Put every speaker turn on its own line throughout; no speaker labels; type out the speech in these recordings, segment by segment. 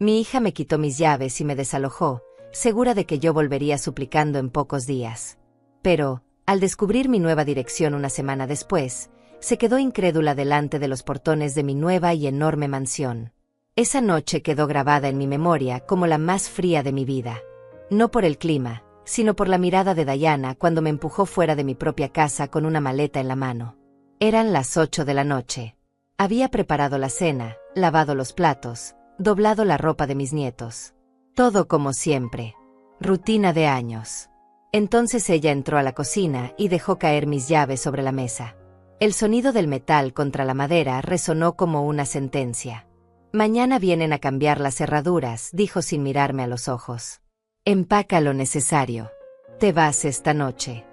Mi hija me quitó mis llaves y me desalojó, segura de que yo volvería suplicando en pocos días. Pero, al descubrir mi nueva dirección una semana después, se quedó incrédula delante de los portones de mi nueva y enorme mansión. Esa noche quedó grabada en mi memoria como la más fría de mi vida. No por el clima, sino por la mirada de Diana cuando me empujó fuera de mi propia casa con una maleta en la mano. Eran las 8 de la noche. Había preparado la cena, lavado los platos, doblado la ropa de mis nietos. Todo como siempre. Rutina de años. Entonces ella entró a la cocina y dejó caer mis llaves sobre la mesa. El sonido del metal contra la madera resonó como una sentencia. «Mañana vienen a cambiar las cerraduras», dijo sin mirarme a los ojos. «Empaca lo necesario. Te vas esta noche».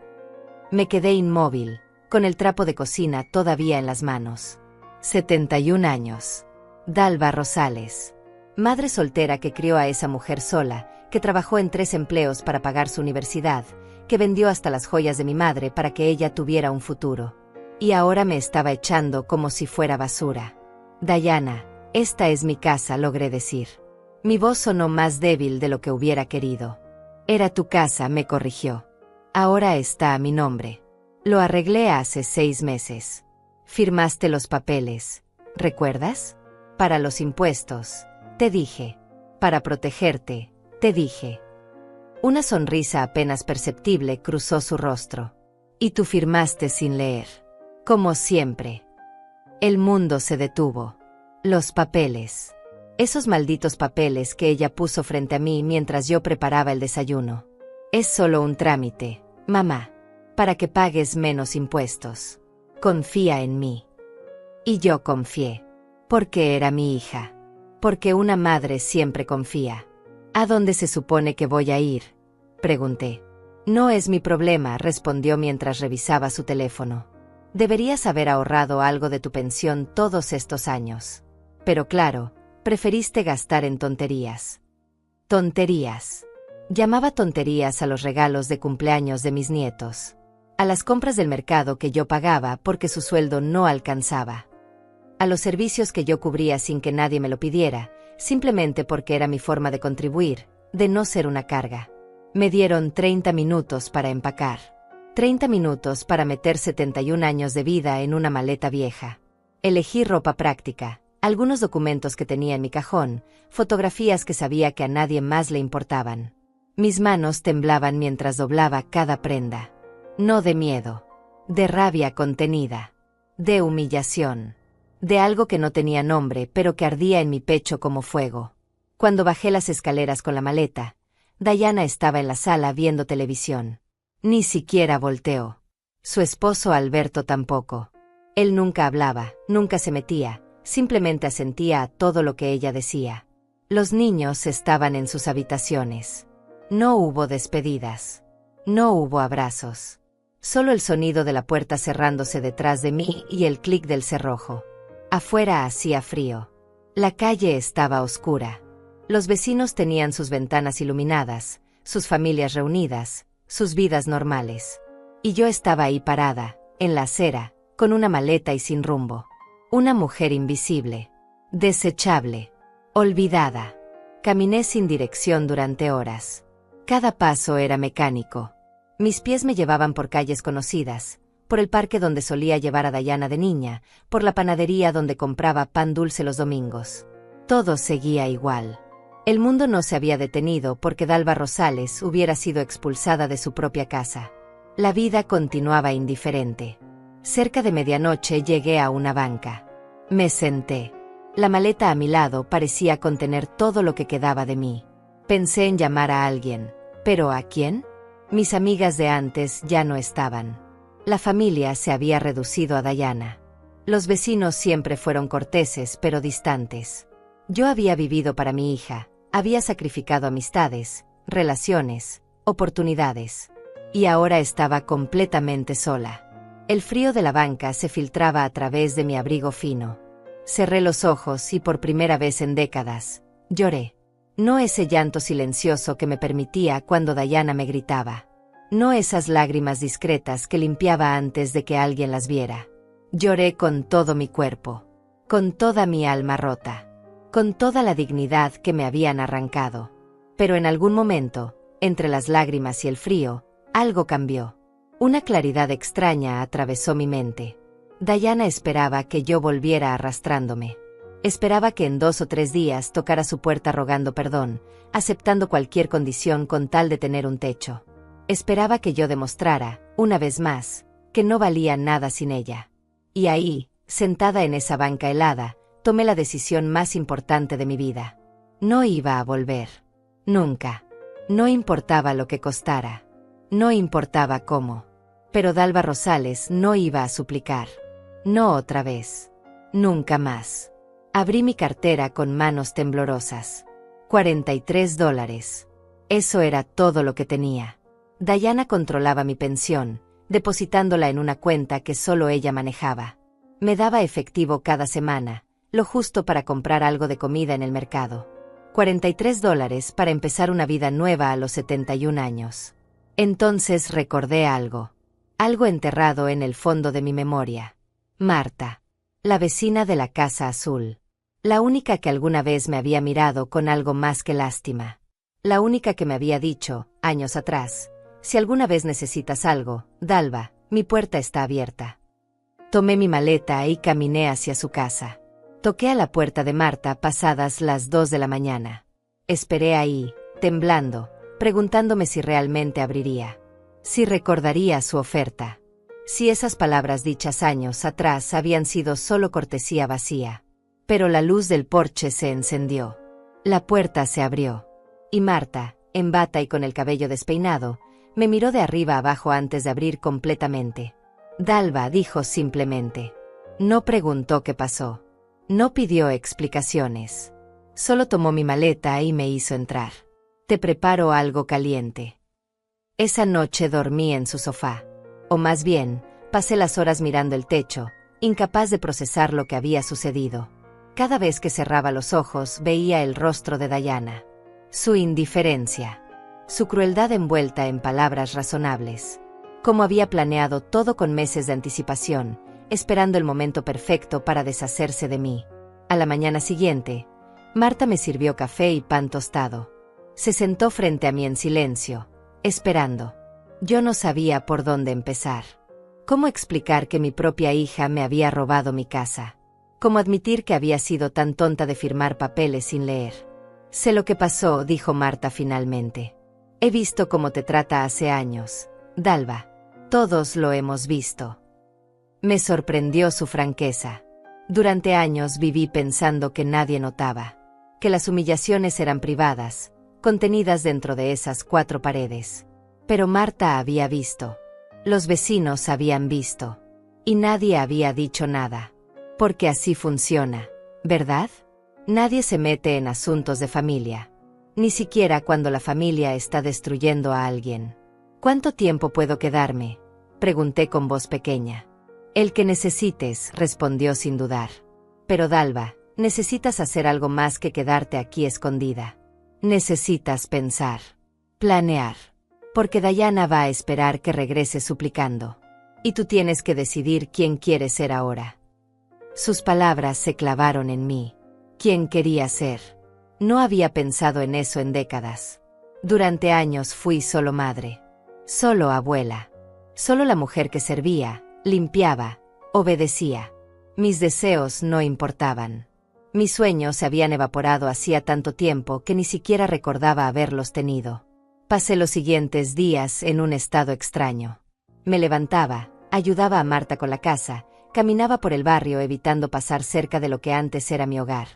Me quedé inmóvil, con el trapo de cocina todavía en las manos. 71 años. Dalva Rosales. Madre soltera que crió a esa mujer sola, que trabajó en 3 empleos para pagar su universidad, que vendió hasta las joyas de mi madre para que ella tuviera un futuro. Y ahora me estaba echando como si fuera basura. «Diana, esta es mi casa», logré decir. Mi voz sonó más débil de lo que hubiera querido. «Era tu casa», me corrigió. «Ahora está a mi nombre. Lo arreglé hace 6 meses. Firmaste los papeles, ¿recuerdas? Para los impuestos, te dije. Para protegerte, te dije». Una sonrisa apenas perceptible cruzó su rostro. «Y tú firmaste sin leer. Como siempre». El mundo se detuvo. Los papeles. Esos malditos papeles que ella puso frente a mí mientras yo preparaba el desayuno. «Es solo un trámite, mamá, para que pagues menos impuestos. Confía en mí». Y yo confié. Porque era mi hija. Porque una madre siempre confía. «¿A dónde se supone que voy a ir?», pregunté. «No es mi problema», respondió mientras revisaba su teléfono. «Deberías haber ahorrado algo de tu pensión todos estos años. Pero claro, preferiste gastar en tonterías». Tonterías. Llamaba tonterías a los regalos de cumpleaños de mis nietos. A las compras del mercado que yo pagaba porque su sueldo no alcanzaba. A los servicios que yo cubría sin que nadie me lo pidiera, simplemente porque era mi forma de contribuir, de no ser una carga. Me dieron 30 minutos para empacar. 30 minutos para meter 71 años de vida en una maleta vieja. Elegí ropa práctica, algunos documentos que tenía en mi cajón, fotografías que sabía que a nadie más le importaban. Mis manos temblaban mientras doblaba cada prenda. No de miedo, de rabia contenida, de humillación, de algo que no tenía nombre pero que ardía en mi pecho como fuego. Cuando bajé las escaleras con la maleta, Diana estaba en la sala viendo televisión. Ni siquiera volteó. Su esposo Alberto tampoco. Él nunca hablaba, nunca se metía, simplemente asentía a todo lo que ella decía. Los niños estaban en sus habitaciones. No hubo despedidas. No hubo abrazos. Solo el sonido de la puerta cerrándose detrás de mí y el clic del cerrojo. Afuera hacía frío. La calle estaba oscura. Los vecinos tenían sus ventanas iluminadas, sus familias reunidas, sus vidas normales. Y yo estaba ahí parada, en la acera, con una maleta y sin rumbo. Una mujer invisible, desechable, olvidada. Caminé sin dirección durante horas. Cada paso era mecánico. Mis pies me llevaban por calles conocidas, por el parque donde solía llevar a Diana de niña, por la panadería donde compraba pan dulce los domingos. Todo seguía igual. El mundo no se había detenido porque Dalva Rosales hubiera sido expulsada de su propia casa. La vida continuaba indiferente. Cerca de medianoche llegué a una banca. Me senté. La maleta a mi lado parecía contener todo lo que quedaba de mí. Pensé en llamar a alguien. ¿Pero a quién? Mis amigas de antes ya no estaban. La familia se había reducido a Diana. Los vecinos siempre fueron corteses pero distantes. Yo había vivido para mi hija, había sacrificado amistades, relaciones, oportunidades. Y ahora estaba completamente sola. El frío de la banca se filtraba a través de mi abrigo fino. Cerré los ojos y por primera vez en décadas, lloré. No ese llanto silencioso que me permitía cuando Diana me gritaba. No esas lágrimas discretas que limpiaba antes de que alguien las viera. Lloré con todo mi cuerpo. Con toda mi alma rota. con toda la dignidad que me habían arrancado. Pero en algún momento, entre las lágrimas y el frío, algo cambió. Una claridad extraña atravesó mi mente. Diana esperaba que yo volviera arrastrándome. Esperaba que en 2 o 3 días tocara su puerta rogando perdón, aceptando cualquier condición con tal de tener un techo. Esperaba que yo demostrara, una vez más, que no valía nada sin ella. Y ahí, sentada en esa banca helada, tomé la decisión más importante de mi vida. No iba a volver. Nunca. No importaba lo que costara. No importaba cómo. Pero Dalva Rosales no iba a suplicar. No otra vez. Nunca más. Abrí mi cartera con manos temblorosas. $43. Eso era todo lo que tenía. Diana controlaba mi pensión, depositándola en una cuenta que solo ella manejaba. Me daba efectivo cada semana, lo justo para comprar algo de comida en el mercado. $43 para empezar una vida nueva a los 71 años. Entonces recordé algo. Algo enterrado en el fondo de mi memoria. Marta. La vecina de la Casa Azul. La única que alguna vez me había mirado con algo más que lástima. La única que me había dicho, años atrás, si alguna vez necesitas algo, Dalva, mi puerta está abierta. Tomé mi maleta y caminé hacia su casa. Toqué a la puerta de Marta pasadas las 2 de la mañana. Esperé ahí, temblando, preguntándome si realmente abriría. Si recordaría su oferta. Si esas palabras dichas años atrás habían sido solo cortesía vacía. Pero la luz del porche se encendió. La puerta se abrió. Y Marta, en bata y con el cabello despeinado, me miró de arriba abajo antes de abrir completamente. Dalva dijo simplemente. No preguntó qué pasó. No pidió explicaciones. Solo tomó mi maleta y me hizo entrar. Te preparo algo caliente. Esa noche dormí en su sofá. O más bien, pasé las horas mirando el techo, incapaz de procesar lo que había sucedido. Cada vez que cerraba los ojos veía el rostro de Diana. Su indiferencia. Su crueldad envuelta en palabras razonables. Como había planeado todo con meses de anticipación, esperando el momento perfecto para deshacerse de mí. A la mañana siguiente, Marta me sirvió café y pan tostado. Se sentó frente a mí en silencio, esperando. Yo no sabía por dónde empezar. ¿Cómo explicar que mi propia hija me había robado mi casa? ¿Cómo admitir que había sido tan tonta de firmar papeles sin leer? Sé lo que pasó, dijo Marta finalmente. He visto cómo te trata hace años, Dalva. Todos lo hemos visto. Me sorprendió su franqueza. Durante años viví pensando que nadie notaba, que las humillaciones eran privadas, contenidas dentro de esas 4 paredes. Pero Marta había visto. Los vecinos habían visto. Y nadie había dicho nada. Porque así funciona, ¿verdad? Nadie se mete en asuntos de familia. Ni siquiera cuando la familia está destruyendo a alguien. ¿Cuánto tiempo puedo quedarme?, pregunté con voz pequeña. El que necesites, respondió sin dudar. Pero Dalva, necesitas hacer algo más que quedarte aquí escondida. Necesitas pensar. Planear. Porque Diana va a esperar que regreses suplicando. Y tú tienes que decidir quién quieres ser ahora. Sus palabras se clavaron en mí. ¿Quién quería ser? No había pensado en eso en décadas. Durante años fui solo madre. Solo abuela. Solo la mujer que servía, limpiaba, obedecía. Mis deseos no importaban. Mis sueños se habían evaporado hacía tanto tiempo que ni siquiera recordaba haberlos tenido. Pasé los siguientes días en un estado extraño. Me levantaba, ayudaba a Marta con la casa, caminaba por el barrio evitando pasar cerca de lo que antes era mi hogar.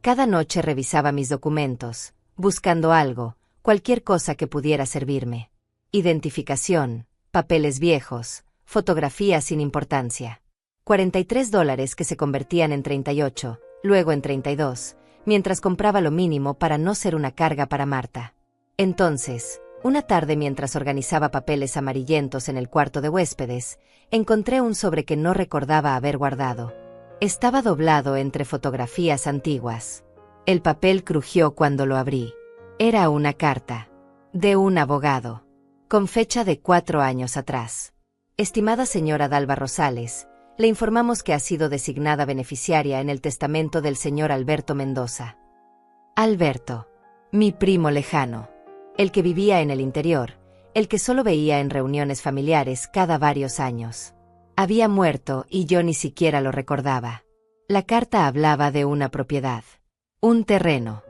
Cada noche revisaba mis documentos, buscando algo, cualquier cosa que pudiera servirme. Identificación, papeles viejos, fotografías sin importancia. $43 que se convertían en 38, luego en 32, mientras compraba lo mínimo para no ser una carga para Marta. Entonces, una tarde mientras organizaba papeles amarillentos en el cuarto de huéspedes, encontré un sobre que no recordaba haber guardado. Estaba doblado entre fotografías antiguas. El papel crujió cuando lo abrí. Era una carta. De un abogado. Con fecha de 4 años atrás. Estimada señora Dalva Rosales, le informamos que ha sido designada beneficiaria en el testamento del señor Alberto Mendoza. Alberto. Mi primo lejano. El que vivía en el interior, el que solo veía en reuniones familiares cada varios años. Había muerto y yo ni siquiera lo recordaba. La carta hablaba de una propiedad. Un terreno.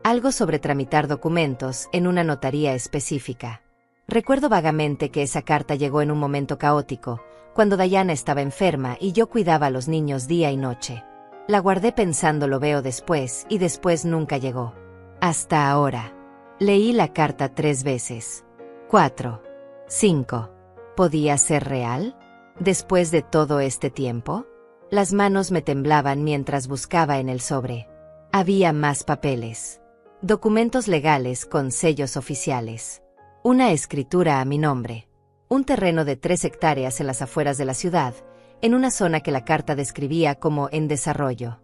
Algo sobre tramitar documentos en una notaría específica. Recuerdo vagamente que esa carta llegó en un momento caótico, cuando Diana estaba enferma y yo cuidaba a los niños día y noche. La guardé pensando lo veo después y después nunca llegó. Hasta ahora. Leí la carta 3 veces. 4. 5. ¿Podía ser real? ¿Después de todo este tiempo? Las manos me temblaban mientras buscaba en el sobre. Había más papeles. Documentos legales con sellos oficiales. Una escritura a mi nombre. Un terreno de 3 hectáreas en las afueras de la ciudad, en una zona que la carta describía como en desarrollo.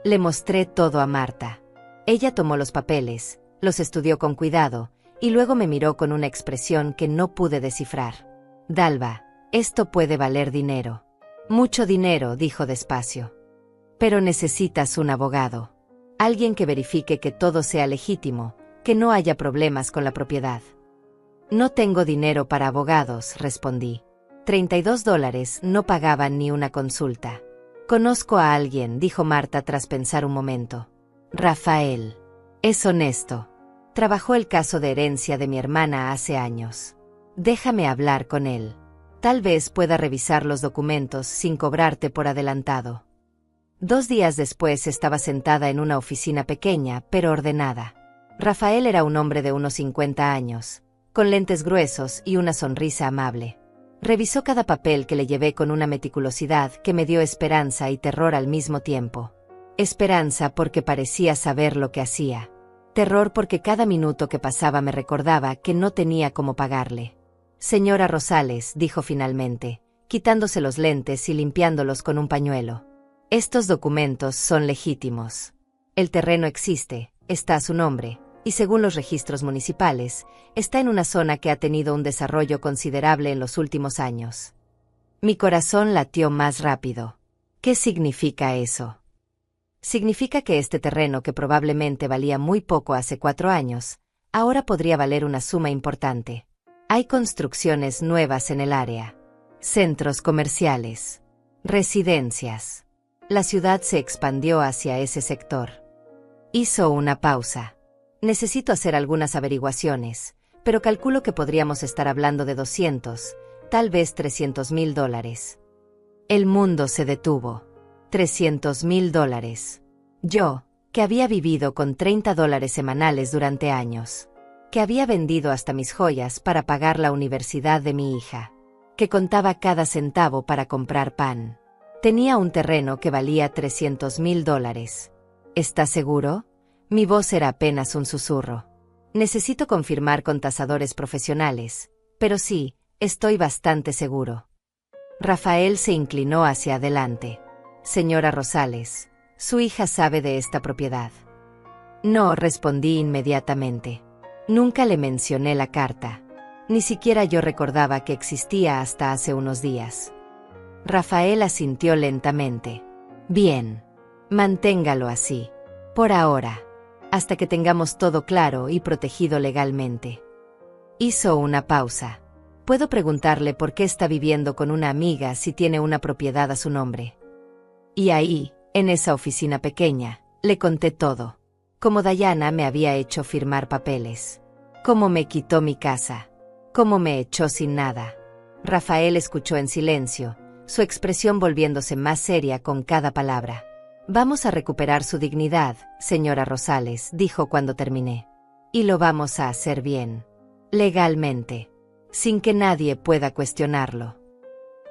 Le mostré todo a Marta. Ella tomó los papeles, los estudió con cuidado, y luego me miró con una expresión que no pude descifrar. Dalva, esto puede valer dinero. Mucho dinero, dijo despacio. Pero necesitas un abogado. Alguien que verifique que todo sea legítimo, que no haya problemas con la propiedad. No tengo dinero para abogados, respondí. $32 no pagaban ni una consulta. Conozco a alguien, dijo Marta tras pensar un momento. Rafael. Es honesto. Trabajó el caso de herencia de mi hermana hace años. Déjame hablar con él. Tal vez pueda revisar los documentos sin cobrarte por adelantado. 2 días después estaba sentada en una oficina pequeña, pero ordenada. Rafael era un hombre de unos 50 años, con lentes gruesos y una sonrisa amable. Revisó cada papel que le llevé con una meticulosidad que me dio esperanza y terror al mismo tiempo. Esperanza porque parecía saber lo que hacía. Terror porque cada minuto que pasaba me recordaba que no tenía cómo pagarle. Señora Rosales, dijo finalmente, quitándose los lentes y limpiándolos con un pañuelo. Estos documentos son legítimos. El terreno existe, está a su nombre, y según los registros municipales, está en una zona que ha tenido un desarrollo considerable en los últimos años. Mi corazón latió más rápido. ¿Qué significa eso? Significa que este terreno, que probablemente valía muy poco hace 4 años, ahora podría valer una suma importante. Hay construcciones nuevas en el área. Centros comerciales. Residencias. La ciudad se expandió hacia ese sector. Hizo una pausa. Necesito hacer algunas averiguaciones, pero calculo que podríamos estar hablando de 200, tal vez $300,000. El mundo se detuvo. $300,000. Yo, que había vivido con $30 semanales durante años. Que había vendido hasta mis joyas para pagar la universidad de mi hija. Que contaba cada centavo para comprar pan. Tenía un terreno que valía $300,000. ¿Estás seguro? Mi voz era apenas un susurro. Necesito confirmar con tasadores profesionales, pero sí, estoy bastante seguro. Rafael se inclinó hacia adelante. Señora Rosales, su hija sabe de esta propiedad. No, respondí inmediatamente. Nunca le mencioné la carta. Ni siquiera yo recordaba que existía hasta hace unos días. Rafael asintió lentamente. Bien. Manténgalo así. Por ahora. Hasta que tengamos todo claro y protegido legalmente. Hizo una pausa. Puedo preguntarle por qué está viviendo con una amiga si tiene una propiedad a su nombre. Y ahí, en esa oficina pequeña, le conté todo. Cómo Diana me había hecho firmar papeles. Cómo me quitó mi casa. Cómo me echó sin nada. Rafael escuchó en silencio, su expresión volviéndose más seria con cada palabra. Vamos a recuperar su dignidad, señora Rosales, dijo cuando terminé. Y lo vamos a hacer bien. Legalmente. Sin que nadie pueda cuestionarlo.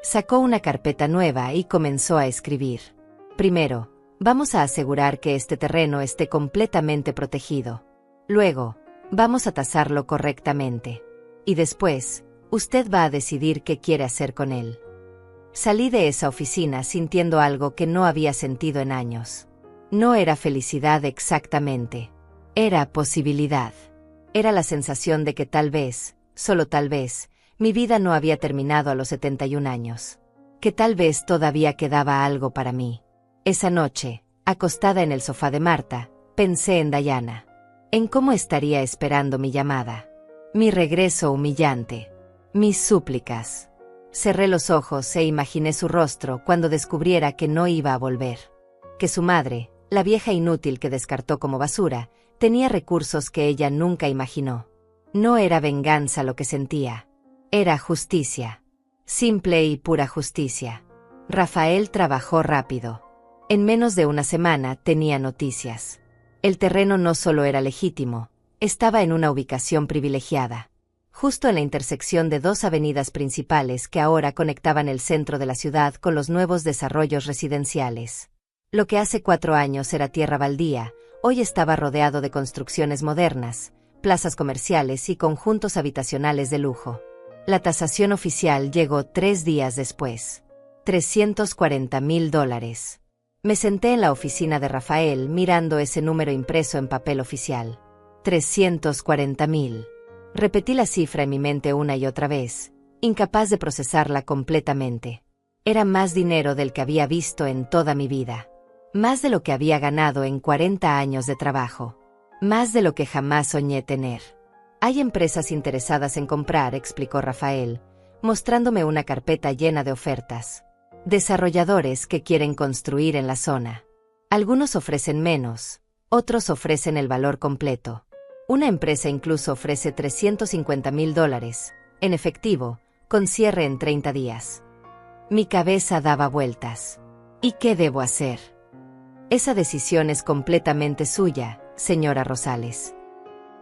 Sacó una carpeta nueva y comenzó a escribir. Primero, vamos a asegurar que este terreno esté completamente protegido. Luego, vamos a tasarlo correctamente. Y después, usted va a decidir qué quiere hacer con él. Salí de esa oficina sintiendo algo que no había sentido en años. No era felicidad exactamente. Era posibilidad. Era la sensación de que tal vez, solo tal vez, mi vida no había terminado a los 71 años. Que tal vez todavía quedaba algo para mí. Esa noche, acostada en el sofá de Marta, Pensé en Diana. En cómo estaría esperando mi llamada. Mi regreso humillante. Mis súplicas. Cerré los ojos e imaginé su rostro cuando descubriera que no iba a volver. Que su madre, la vieja inútil que descartó como basura, tenía recursos que ella nunca imaginó. No era venganza lo que sentía. Era justicia. Simple y pura justicia. Rafael trabajó rápido. En menos de una semana tenía noticias. El terreno no solo era legítimo, estaba en una ubicación privilegiada. Justo en la intersección de dos avenidas principales que ahora conectaban el centro de la ciudad con los nuevos desarrollos residenciales. Lo que hace 4 años era tierra baldía, hoy estaba rodeado de construcciones modernas, plazas comerciales y conjuntos habitacionales de lujo. La tasación oficial llegó 3 días después. $340,000. Me senté en la oficina de Rafael mirando ese número impreso en papel oficial. 340,000. Repetí la cifra en mi mente una y otra vez, incapaz de procesarla completamente. Era más dinero del que había visto en toda mi vida. Más de lo que había ganado en 40 años de trabajo. Más de lo que jamás soñé tener. Hay empresas interesadas en comprar, explicó Rafael, mostrándome una carpeta llena de ofertas. Desarrolladores que quieren construir en la zona. Algunos ofrecen menos, otros ofrecen el valor completo. Una empresa incluso ofrece $350,000, en efectivo, con cierre en 30 días. Mi cabeza daba vueltas. ¿Y qué debo hacer? Esa decisión es completamente suya, señora Rosales.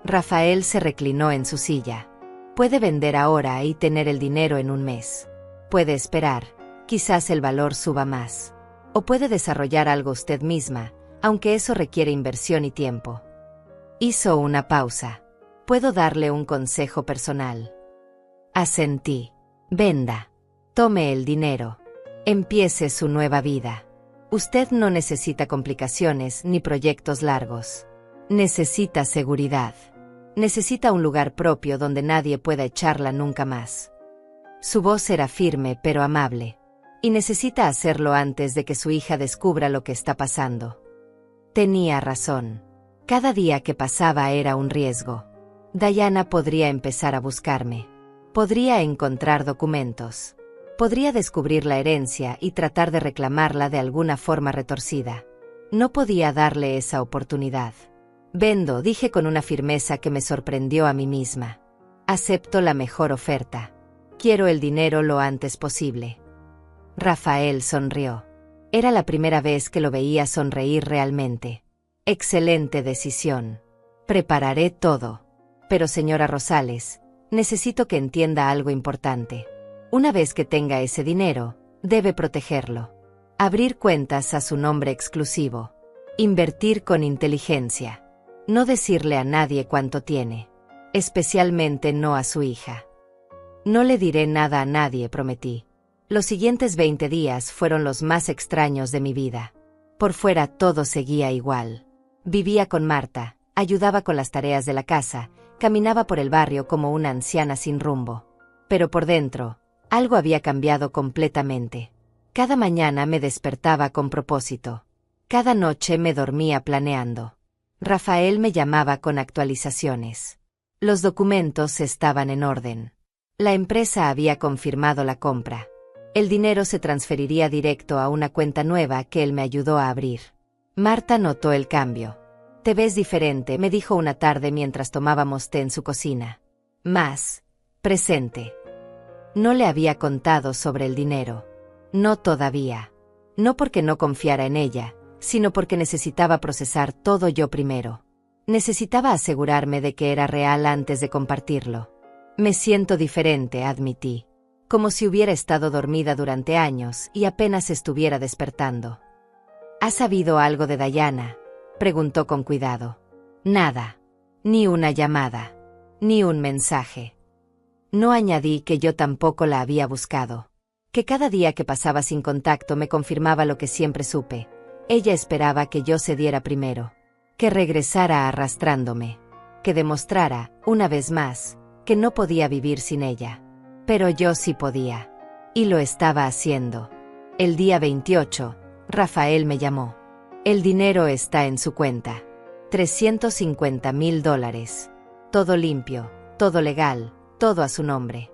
Rafael se reclinó en su silla. Puede vender ahora y tener el dinero en un mes. Puede esperar, quizás el valor suba más. O puede desarrollar algo usted misma, aunque eso requiere inversión y tiempo. Hizo una pausa. ¿Puedo darle un consejo personal? Asentí. Venda. Tome el dinero. Empiece su nueva vida. Usted no necesita complicaciones ni proyectos largos. Necesita seguridad. Necesita un lugar propio donde nadie pueda echarla nunca más. Su voz era firme pero amable. Y necesita hacerlo antes de que su hija descubra lo que está pasando. Tenía razón. Cada día que pasaba era un riesgo. Diana podría empezar a buscarme. Podría encontrar documentos. Podría descubrir la herencia y tratar de reclamarla de alguna forma retorcida. No podía darle esa oportunidad. Vendo, dije con una firmeza que me sorprendió a mí misma. Acepto la mejor oferta. Quiero el dinero lo antes posible. Rafael sonrió. Era la primera vez que lo veía sonreír realmente. Excelente decisión. Prepararé todo. Pero señora Rosales, necesito que entienda algo importante. Una vez que tenga ese dinero, debe protegerlo. Abrir cuentas a su nombre exclusivo. Invertir con inteligencia. No decirle a nadie cuánto tiene. Especialmente no a su hija. No le diré nada a nadie, prometí. Los siguientes 20 días fueron los más extraños de mi vida. Por fuera todo seguía igual. Vivía con Marta, ayudaba con las tareas de la casa, caminaba por el barrio como una anciana sin rumbo. Pero por dentro, algo había cambiado completamente. Cada mañana me despertaba con propósito. Cada noche me dormía planeando. Rafael me llamaba con actualizaciones. Los documentos estaban en orden. La empresa había confirmado la compra. El dinero se transferiría directo a una cuenta nueva que él me ayudó a abrir. Marta notó el cambio. «Te ves diferente», me dijo una tarde mientras tomábamos té en su cocina. Más presente. No le había contado sobre el dinero. No todavía. No porque no confiara en ella, sino porque necesitaba procesar todo yo primero. Necesitaba asegurarme de que era real antes de compartirlo. Me siento diferente, admití. Como si hubiera estado dormida durante años y apenas estuviera despertando. ¿Has sabido algo de Diana?, preguntó con cuidado. Nada. Ni una llamada. Ni un mensaje. No añadí que yo tampoco la había buscado. Que cada día que pasaba sin contacto me confirmaba lo que siempre supe. Ella esperaba que yo cediera primero. Que regresara arrastrándome. Que demostrara, una vez más, que no podía vivir sin ella. Pero yo sí podía. Y lo estaba haciendo. El día 28, Rafael me llamó. El dinero está en su cuenta. $350,000. Todo limpio, todo legal, todo a su nombre.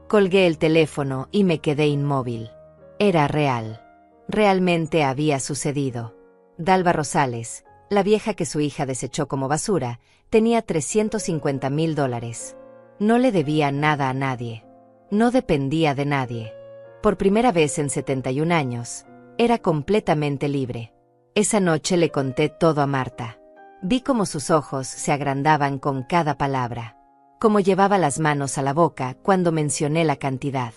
Colgué el teléfono y me quedé inmóvil. Era real. Realmente había sucedido. Dalva Rosales, la vieja que su hija desechó como basura, tenía $350,000. No le debía nada a nadie. No dependía de nadie. Por primera vez en 71 años, era completamente libre. Esa noche le conté todo a Marta. Vi cómo sus ojos se agrandaban con cada palabra. Cómo llevaba las manos a la boca cuando mencioné la cantidad.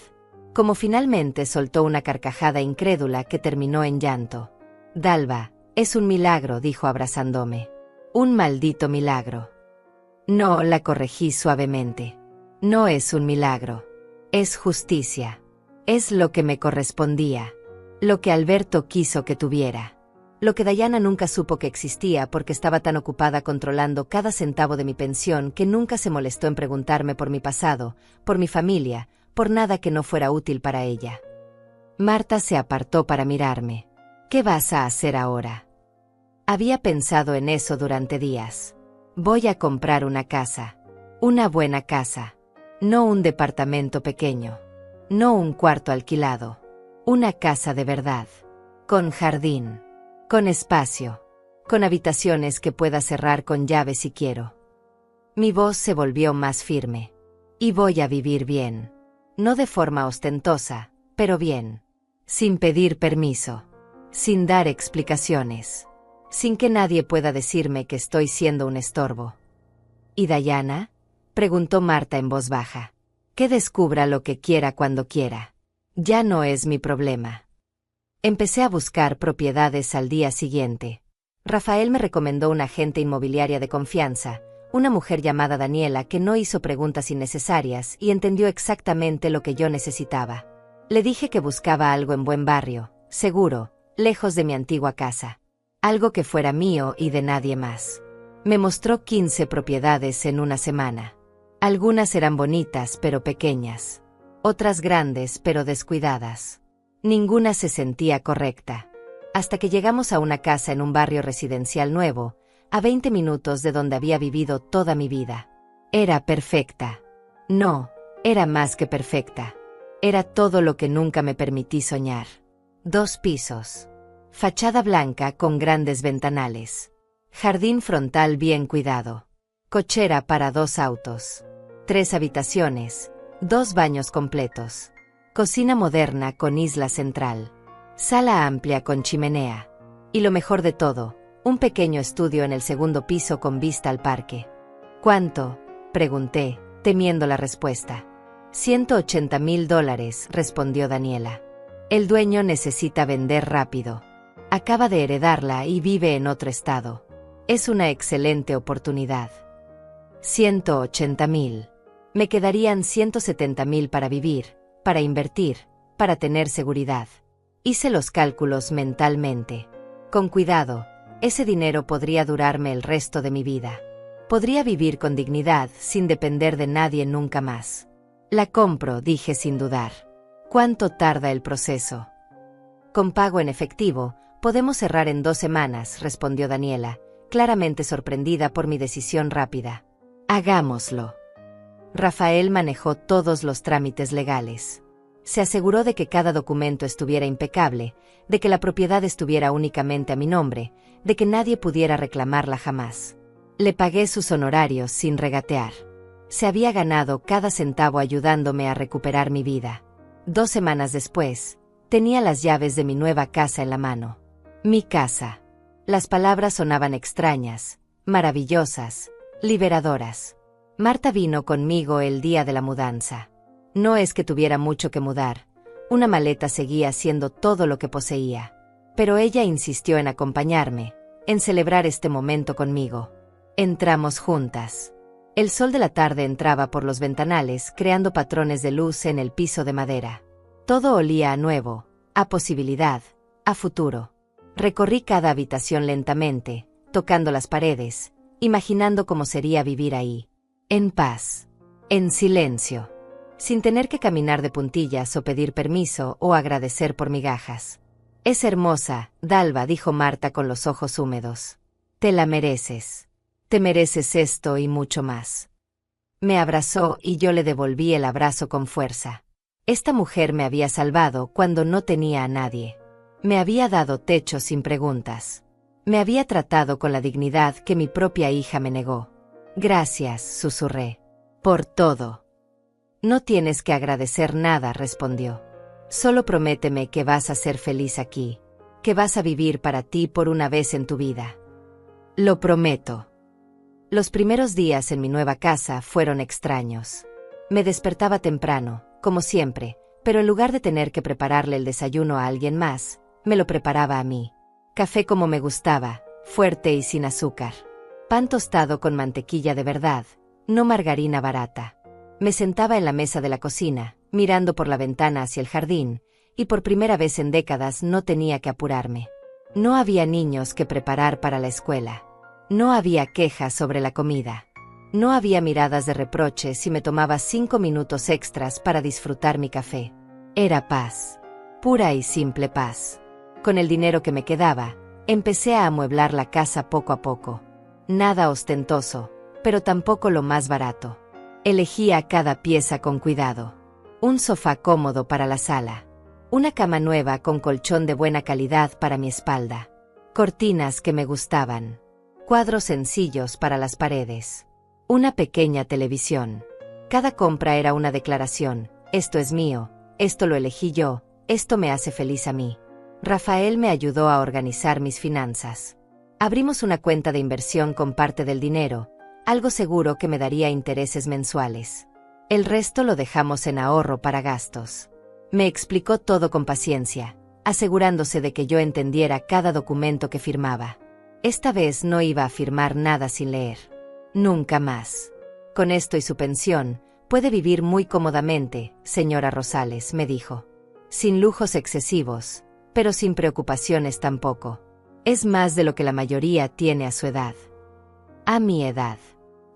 Cómo finalmente soltó una carcajada incrédula que terminó en llanto. Dalva, es un milagro, dijo abrazándome. Un maldito milagro. No, la corregí suavemente. No es un milagro. Es justicia. Es lo que me correspondía. Lo que Alberto quiso que tuviera. Lo que Dayana nunca supo que existía porque estaba tan ocupada controlando cada centavo de mi pensión que nunca se molestó en preguntarme por mi pasado, por mi familia, por nada que no fuera útil para ella. Marta se apartó para mirarme. ¿Qué vas a hacer ahora? Había pensado en eso durante días. Voy a comprar una casa. Una buena casa. No un departamento pequeño. No un cuarto alquilado. Una casa de verdad. Con jardín. Con espacio. Con habitaciones que pueda cerrar con llave si quiero. Mi voz se volvió más firme. Y voy a vivir bien. No de forma ostentosa, pero bien. Sin pedir permiso. Sin dar explicaciones. Sin que nadie pueda decirme que estoy siendo un estorbo. ¿Y Dayana? Preguntó Marta en voz baja. Que descubra lo que quiera cuando quiera. Ya no es mi problema. Empecé a buscar propiedades al día siguiente. Rafael me recomendó una agente inmobiliaria de confianza, una mujer llamada Daniela que no hizo preguntas innecesarias y entendió exactamente lo que yo necesitaba. Le dije que buscaba algo en buen barrio, seguro, lejos de mi antigua casa. Algo que fuera mío y de nadie más. Me mostró 15 propiedades en una semana. Algunas eran bonitas pero pequeñas. Otras grandes pero descuidadas. Ninguna se sentía correcta. Hasta que llegamos a una casa en un barrio residencial nuevo, a 20 minutos de donde había vivido toda mi vida. Era perfecta. No, era más que perfecta. Era todo lo que nunca me permití soñar. 2 pisos. Fachada blanca con grandes ventanales. Jardín frontal bien cuidado. Cochera para 2 autos. 3 habitaciones, 2 baños completos. Cocina moderna con isla central. Sala amplia con chimenea. Y lo mejor de todo, un pequeño estudio en el segundo piso con vista al parque. ¿Cuánto?, pregunté, temiendo la respuesta. $180,000, respondió Daniela. El dueño necesita vender rápido. Acaba de heredarla y vive en otro estado. Es una excelente oportunidad. 180,000. Me quedarían 170,000 para vivir, para invertir, para tener seguridad. Hice los cálculos mentalmente. Con cuidado, ese dinero podría durarme el resto de mi vida. Podría vivir con dignidad sin depender de nadie nunca más. La compro, dije sin dudar. ¿Cuánto tarda el proceso? Con pago en efectivo, podemos cerrar en 2 semanas, respondió Daniela, claramente sorprendida por mi decisión rápida. Hagámoslo. Rafael manejó todos los trámites legales. Se aseguró de que cada documento estuviera impecable, de que la propiedad estuviera únicamente a mi nombre, de que nadie pudiera reclamarla jamás. Le pagué sus honorarios sin regatear. Se había ganado cada centavo ayudándome a recuperar mi vida. 2 semanas después, tenía las llaves de mi nueva casa en la mano. Mi casa. Las palabras sonaban extrañas, maravillosas, liberadoras. Marta vino conmigo el día de la mudanza. No es que tuviera mucho que mudar. Una maleta seguía siendo todo lo que poseía. Pero ella insistió en acompañarme, en celebrar este momento conmigo. Entramos juntas. El sol de la tarde entraba por los ventanales creando patrones de luz en el piso de madera. Todo olía a nuevo, a posibilidad, a futuro. Recorrí cada habitación lentamente, tocando las paredes, imaginando cómo sería vivir ahí. En paz. En silencio. Sin tener que caminar de puntillas o pedir permiso o agradecer por migajas. Es hermosa, Dalva, dijo Marta con los ojos húmedos. Te la mereces. Te mereces esto y mucho más. Me abrazó y yo le devolví el abrazo con fuerza. Esta mujer me había salvado cuando no tenía a nadie. Me había dado techo sin preguntas. Me había tratado con la dignidad que mi propia hija me negó. Gracias, susurré. Por todo. No tienes que agradecer nada, respondió. Solo prométeme que vas a ser feliz aquí, que vas a vivir para ti por una vez en tu vida. Lo prometo. Los primeros días en mi nueva casa fueron extraños. Me despertaba temprano, como siempre, pero en lugar de tener que prepararle el desayuno a alguien más, me lo preparaba a mí. Café como me gustaba, fuerte y sin azúcar. Pan tostado con mantequilla de verdad, no margarina barata. Me sentaba en la mesa de la cocina, mirando por la ventana hacia el jardín, y por primera vez en décadas no tenía que apurarme. No había niños que preparar para la escuela. No había quejas sobre la comida. No había miradas de reproche si me tomaba 5 minutos extras para disfrutar mi café. Era paz. Pura y simple paz. Con el dinero que me quedaba, empecé a amueblar la casa poco a poco. Nada ostentoso, pero tampoco lo más barato. Elegía cada pieza con cuidado. Un sofá cómodo para la sala. Una cama nueva con colchón de buena calidad para mi espalda. Cortinas que me gustaban. Cuadros sencillos para las paredes. Una pequeña televisión. Cada compra era una declaración. Esto es mío, esto lo elegí yo, esto me hace feliz a mí. Rafael me ayudó a organizar mis finanzas. Abrimos una cuenta de inversión con parte del dinero, algo seguro que me daría intereses mensuales. El resto lo dejamos en ahorro para gastos. Me explicó todo con paciencia, asegurándose de que yo entendiera cada documento que firmaba. Esta vez no iba a firmar nada sin leer. Nunca más. Con esto y su pensión, puede vivir muy cómodamente, señora Rosales, me dijo. Sin lujos excesivos, pero sin preocupaciones tampoco. Es más de lo que la mayoría tiene a su edad. A mi edad.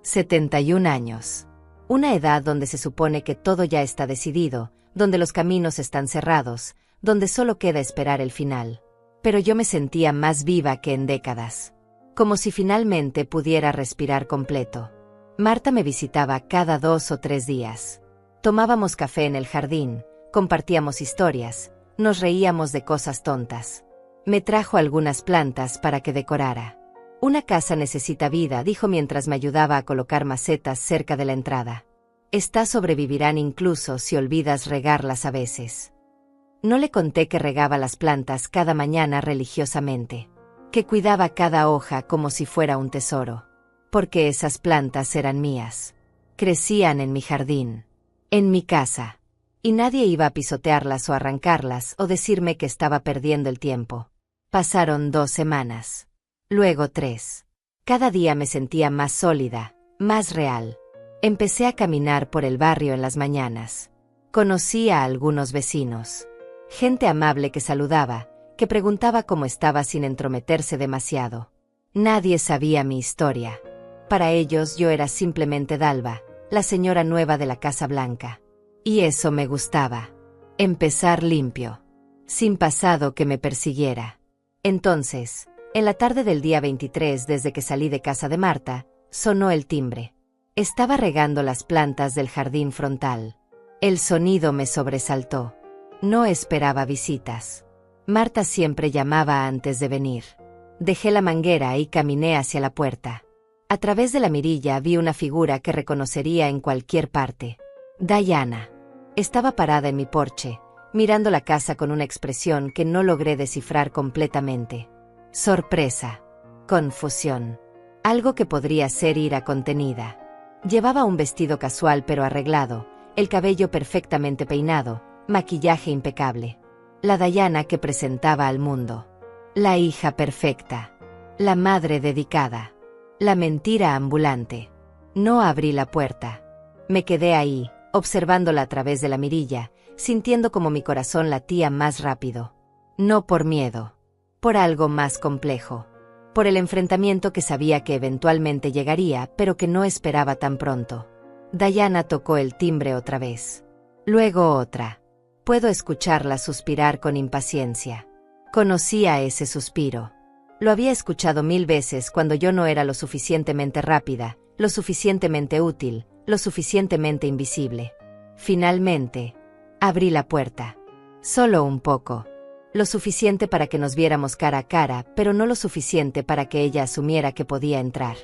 71 años. Una edad donde se supone que todo ya está decidido, donde los caminos están cerrados, donde solo queda esperar el final. Pero yo me sentía más viva que en décadas. Como si finalmente pudiera respirar completo. Marta me visitaba cada 2 o 3 días. Tomábamos café en el jardín, compartíamos historias, nos reíamos de cosas tontas. Me trajo algunas plantas para que decorara. Una casa necesita vida, dijo mientras me ayudaba a colocar macetas cerca de la entrada. Estas sobrevivirán incluso si olvidas regarlas a veces. No le conté que regaba las plantas cada mañana religiosamente, que cuidaba cada hoja como si fuera un tesoro, porque esas plantas eran mías. Crecían en mi jardín, en mi casa, y nadie iba a pisotearlas o arrancarlas o decirme que estaba perdiendo el tiempo. Pasaron 2 semanas, luego 3. Cada día me sentía más sólida, más real. Empecé a caminar por el barrio en las mañanas. Conocí a algunos vecinos. Gente amable que saludaba, que preguntaba cómo estaba sin entrometerse demasiado. Nadie sabía mi historia. Para ellos yo era simplemente Dalva, la señora nueva de la Casa Blanca. Y eso me gustaba. Empezar limpio. Sin pasado que me persiguiera. Entonces, en la tarde del día 23 desde que salí de casa de Marta, sonó el timbre. Estaba regando las plantas del jardín frontal. El sonido me sobresaltó. No esperaba visitas. Marta siempre llamaba antes de venir. Dejé la manguera y caminé hacia la puerta. A través de la mirilla vi una figura que reconocería en cualquier parte. Diana. Estaba parada en mi porche, mirando la casa con una expresión que no logré descifrar completamente. Sorpresa. Confusión. Algo que podría ser ira contenida. Llevaba un vestido casual pero arreglado, el cabello perfectamente peinado, maquillaje impecable. La Diana que presentaba al mundo. La hija perfecta. La madre dedicada. La mentira ambulante. No abrí la puerta. Me quedé ahí, observándola a través de la mirilla, sintiendo como mi corazón latía más rápido. No por miedo. Por algo más complejo. Por el enfrentamiento que sabía que eventualmente llegaría, pero que no esperaba tan pronto. Diana tocó el timbre otra vez. Luego otra. Puedo escucharla suspirar con impaciencia. Conocía ese suspiro. Lo había escuchado 1000 veces cuando yo no era lo suficientemente rápida, lo suficientemente útil, lo suficientemente invisible. Finalmente, abrí la puerta. Solo un poco. Lo suficiente para que nos viéramos cara a cara, pero no lo suficiente para que ella asumiera que podía entrar.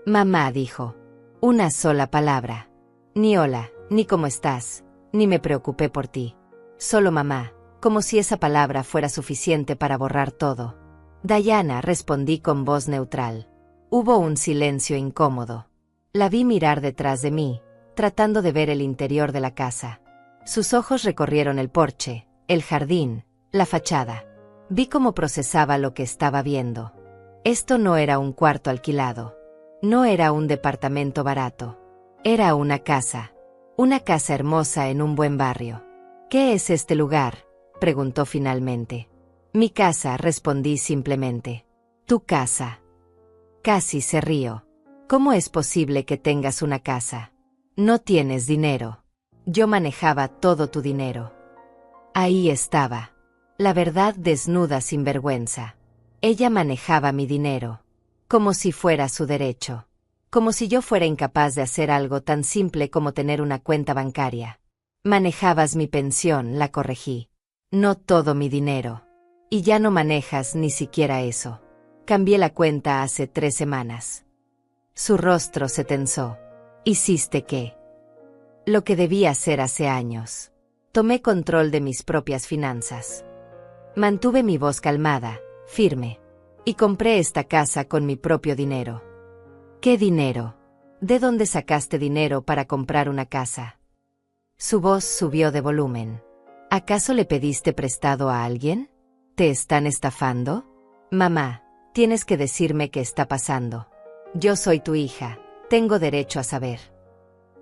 Mamá dijo. Una sola palabra. Ni hola, ni cómo estás, ni me preocupé por ti. Solo mamá, como si esa palabra fuera suficiente para borrar todo. Diana, respondí con voz neutral. Hubo un silencio incómodo. La vi mirar detrás de mí, tratando de ver el interior de la casa. Sus ojos recorrieron el porche, el jardín, la fachada. Vi cómo procesaba lo que estaba viendo. Esto no era un cuarto alquilado. No era un departamento barato. Era una casa. Una casa hermosa en un buen barrio. ¿Qué es este lugar?, preguntó finalmente. Mi casa, respondí simplemente. Tu casa. Casi se rió. ¿Cómo es posible que tengas una casa? No tienes dinero. Yo manejaba todo tu dinero. Ahí estaba. La verdad desnuda sin vergüenza. Ella manejaba mi dinero. Como si fuera su derecho. Como si yo fuera incapaz de hacer algo tan simple como tener una cuenta bancaria. Manejabas mi pensión, la corregí. No todo mi dinero. Y ya no manejas ni siquiera eso. Cambié la cuenta hace 3 semanas. Su rostro se tensó. ¿Hiciste qué? Lo que debía hacer hace años. Tomé control de mis propias finanzas. Mantuve mi voz calmada, firme. Y compré esta casa con mi propio dinero. ¿Qué dinero? ¿De dónde sacaste dinero para comprar una casa? Su voz subió de volumen. ¿Acaso le pediste prestado a alguien? ¿Te están estafando? Mamá, tienes que decirme qué está pasando. Yo soy tu hija, tengo derecho a saber.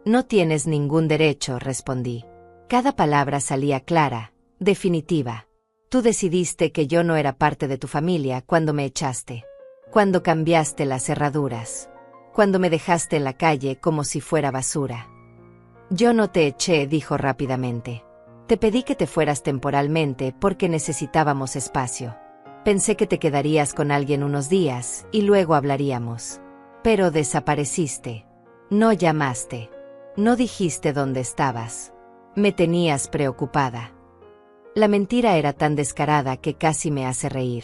No tienes ningún derecho, respondí. Cada palabra salía clara, definitiva. Tú decidiste que yo no era parte de tu familia cuando me echaste. Cuando cambiaste las cerraduras. Cuando me dejaste en la calle como si fuera basura. Yo no te eché, dijo rápidamente. Te pedí que te fueras temporalmente porque necesitábamos espacio. Pensé que te quedarías con alguien unos días y luego hablaríamos. Pero desapareciste. No llamaste. No dijiste dónde estabas. Me tenías preocupada. La mentira era tan descarada que casi me hace reír.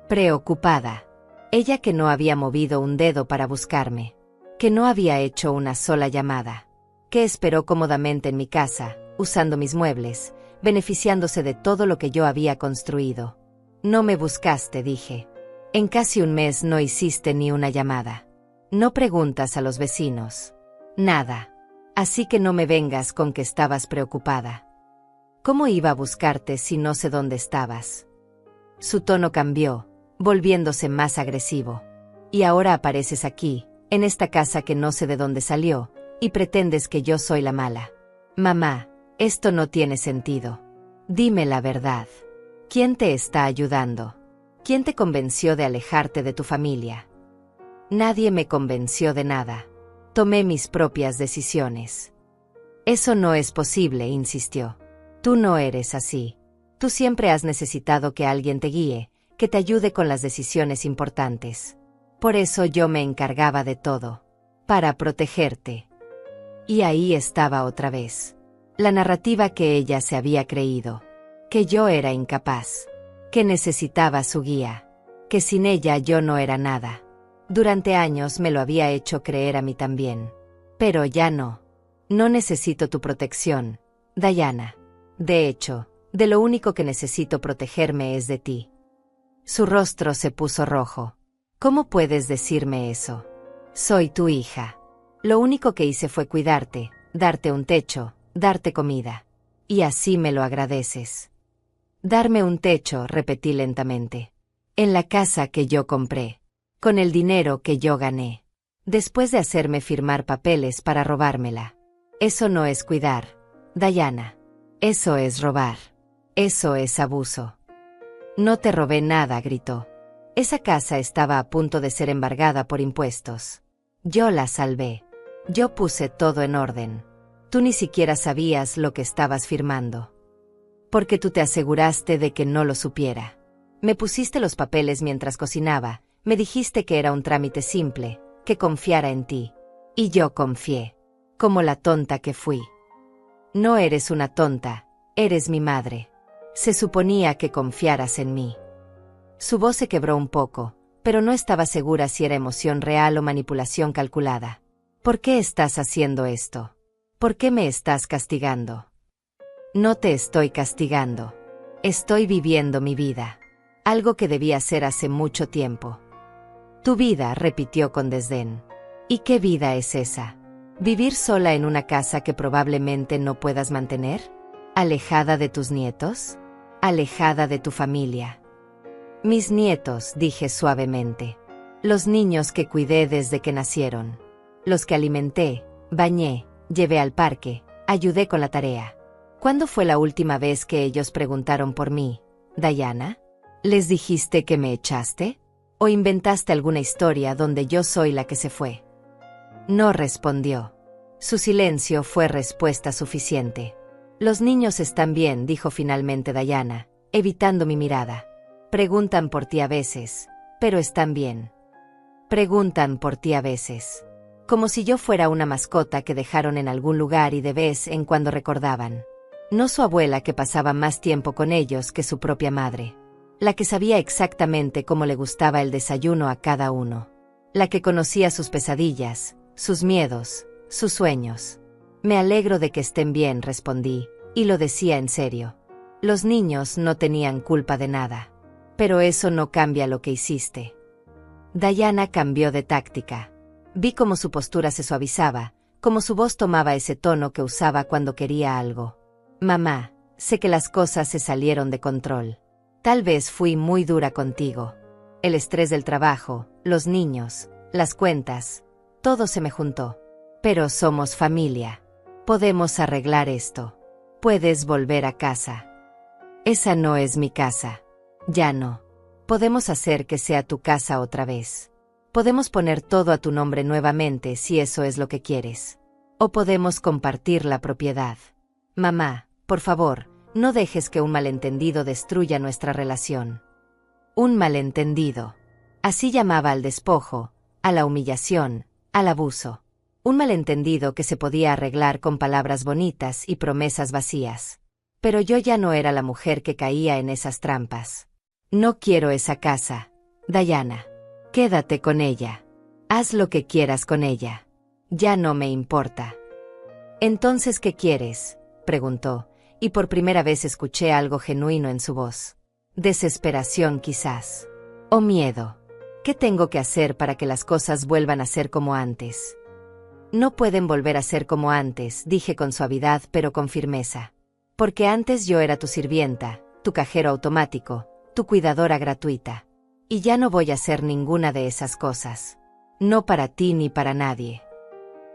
Preocupada. Ella que no había movido un dedo para buscarme. Que no había hecho una sola llamada. Que esperó cómodamente en mi casa, usando mis muebles, beneficiándose de todo lo que yo había construido. No me buscaste, dije. En casi un mes no hiciste ni una llamada. No preguntas a los vecinos. Nada. Así que no me vengas con que estabas preocupada. ¿Cómo iba a buscarte si no sé dónde estabas? Su tono cambió, volviéndose más agresivo. Y ahora apareces aquí, en esta casa que no sé de dónde salió, y pretendes que yo soy la mala. Mamá, esto no tiene sentido. Dime la verdad. ¿Quién te está ayudando? ¿Quién te convenció de alejarte de tu familia? Nadie me convenció de nada. Tomé mis propias decisiones. Eso no es posible, insistió. Tú no eres así. Tú siempre has necesitado que alguien te guíe, que te ayude con las decisiones importantes. Por eso yo me encargaba de todo. Para protegerte. Y ahí estaba otra vez. La narrativa que ella se había creído. Que yo era incapaz. Que necesitaba su guía. Que sin ella yo no era nada. Durante años me lo había hecho creer a mí también. Pero ya no. No necesito tu protección, Diana. De hecho, de lo único que necesito protegerme es de ti. Su rostro se puso rojo. ¿Cómo puedes decirme eso? Soy tu hija. Lo único que hice fue cuidarte, darte un techo, darte comida. Y así me lo agradeces. Darme un techo, repetí lentamente. En la casa que yo compré. Con el dinero que yo gané. Después de hacerme firmar papeles para robármela. Eso no es cuidar, Diana. Eso es robar. Eso es abuso. No te robé nada, gritó. Esa casa estaba a punto de ser embargada por impuestos. Yo la salvé. Yo puse todo en orden. Tú ni siquiera sabías lo que estabas firmando. Porque tú te aseguraste de que no lo supiera. Me pusiste los papeles mientras cocinaba, Me dijiste que era un trámite simple, que confiara en ti. Y yo confié. Como la tonta que fui. No eres una tonta, eres mi madre. Se suponía que confiaras en mí. Su voz se quebró un poco, pero no estaba segura si era emoción real o manipulación calculada. ¿Por qué estás haciendo esto? ¿Por qué me estás castigando? No te estoy castigando. Estoy viviendo mi vida. Algo que debía hacer hace mucho tiempo. Tu vida, repitió con desdén. ¿Y qué vida es esa? ¿Vivir sola en una casa que probablemente no puedas mantener? ¿Alejada de tus nietos? ¿Alejada de tu familia? Mis nietos, dije suavemente. Los niños que cuidé desde que nacieron. Los que alimenté, bañé, llevé al parque, ayudé con la tarea. ¿Cuándo fue la última vez que ellos preguntaron por mí, Diana? ¿Les dijiste que me echaste? ¿O inventaste alguna historia donde yo soy la que se fue? No respondió. Su silencio fue respuesta suficiente. Los niños están bien, dijo finalmente Diana, evitando mi mirada. Preguntan por ti a veces, pero están bien. Preguntan por ti a veces. Como si yo fuera una mascota que dejaron en algún lugar y de vez en cuando recordaban. No su abuela, que pasaba más tiempo con ellos que su propia madre. La que sabía exactamente cómo le gustaba el desayuno a cada uno. La que conocía sus pesadillas, sus miedos, sus sueños. Me alegro de que estén bien, respondí, y lo decía en serio. Los niños no tenían culpa de nada. Pero eso no cambia lo que hiciste. Diana cambió de táctica. Vi cómo su postura se suavizaba, cómo su voz tomaba ese tono que usaba cuando quería algo. Mamá, sé que las cosas se salieron de control. Tal vez fui muy dura contigo. El estrés del trabajo, los niños, las cuentas, todo se me juntó. Pero somos familia. Podemos arreglar esto. Puedes volver a casa. Esa no es mi casa. Ya no. Podemos hacer que sea tu casa otra vez. Podemos poner todo a tu nombre nuevamente si eso es lo que quieres. O podemos compartir la propiedad. Mamá, por favor, no dejes que un malentendido destruya nuestra relación. Un malentendido. Así llamaba al despojo, a la humillación, al abuso. Un malentendido que se podía arreglar con palabras bonitas y promesas vacías. Pero yo ya no era la mujer que caía en esas trampas. No quiero esa casa, Diana. Quédate con ella. Haz lo que quieras con ella. Ya no me importa. ¿Entonces qué quieres?, preguntó, y por primera vez escuché algo genuino en su voz. Desesperación quizás. O miedo. ¿Qué tengo que hacer para que las cosas vuelvan a ser como antes? No pueden volver a ser como antes, dije con suavidad pero con firmeza. Porque antes yo era tu sirvienta, tu cajero automático, tu cuidadora gratuita. Y ya no voy a ser ninguna de esas cosas. No para ti ni para nadie.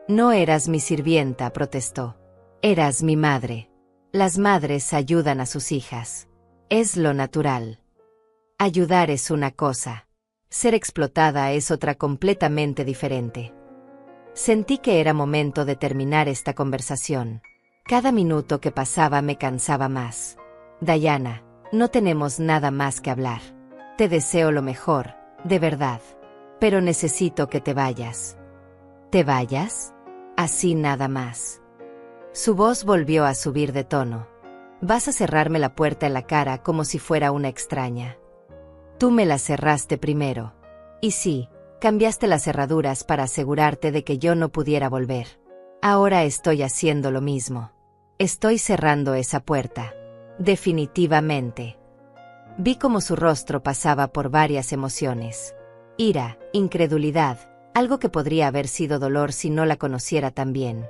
No eras mi sirvienta, protestó. Eras mi madre. Las madres ayudan a sus hijas. Es lo natural. Ayudar es una cosa. Ser explotada es otra completamente diferente. Sentí que era momento de terminar esta conversación. Cada minuto que pasaba me cansaba más. Diana, no tenemos nada más que hablar. Te deseo lo mejor, de verdad. Pero necesito que te vayas. ¿Te vayas? Así nada más. Su voz volvió a subir de tono. Vas a cerrarme la puerta en la cara como si fuera una extraña. Tú me la cerraste primero. Y sí, cambiaste las cerraduras para asegurarte de que yo no pudiera volver. Ahora estoy haciendo lo mismo. Estoy cerrando esa puerta. Definitivamente. Vi cómo su rostro pasaba por varias emociones. Ira, incredulidad, algo que podría haber sido dolor si no la conociera tan bien.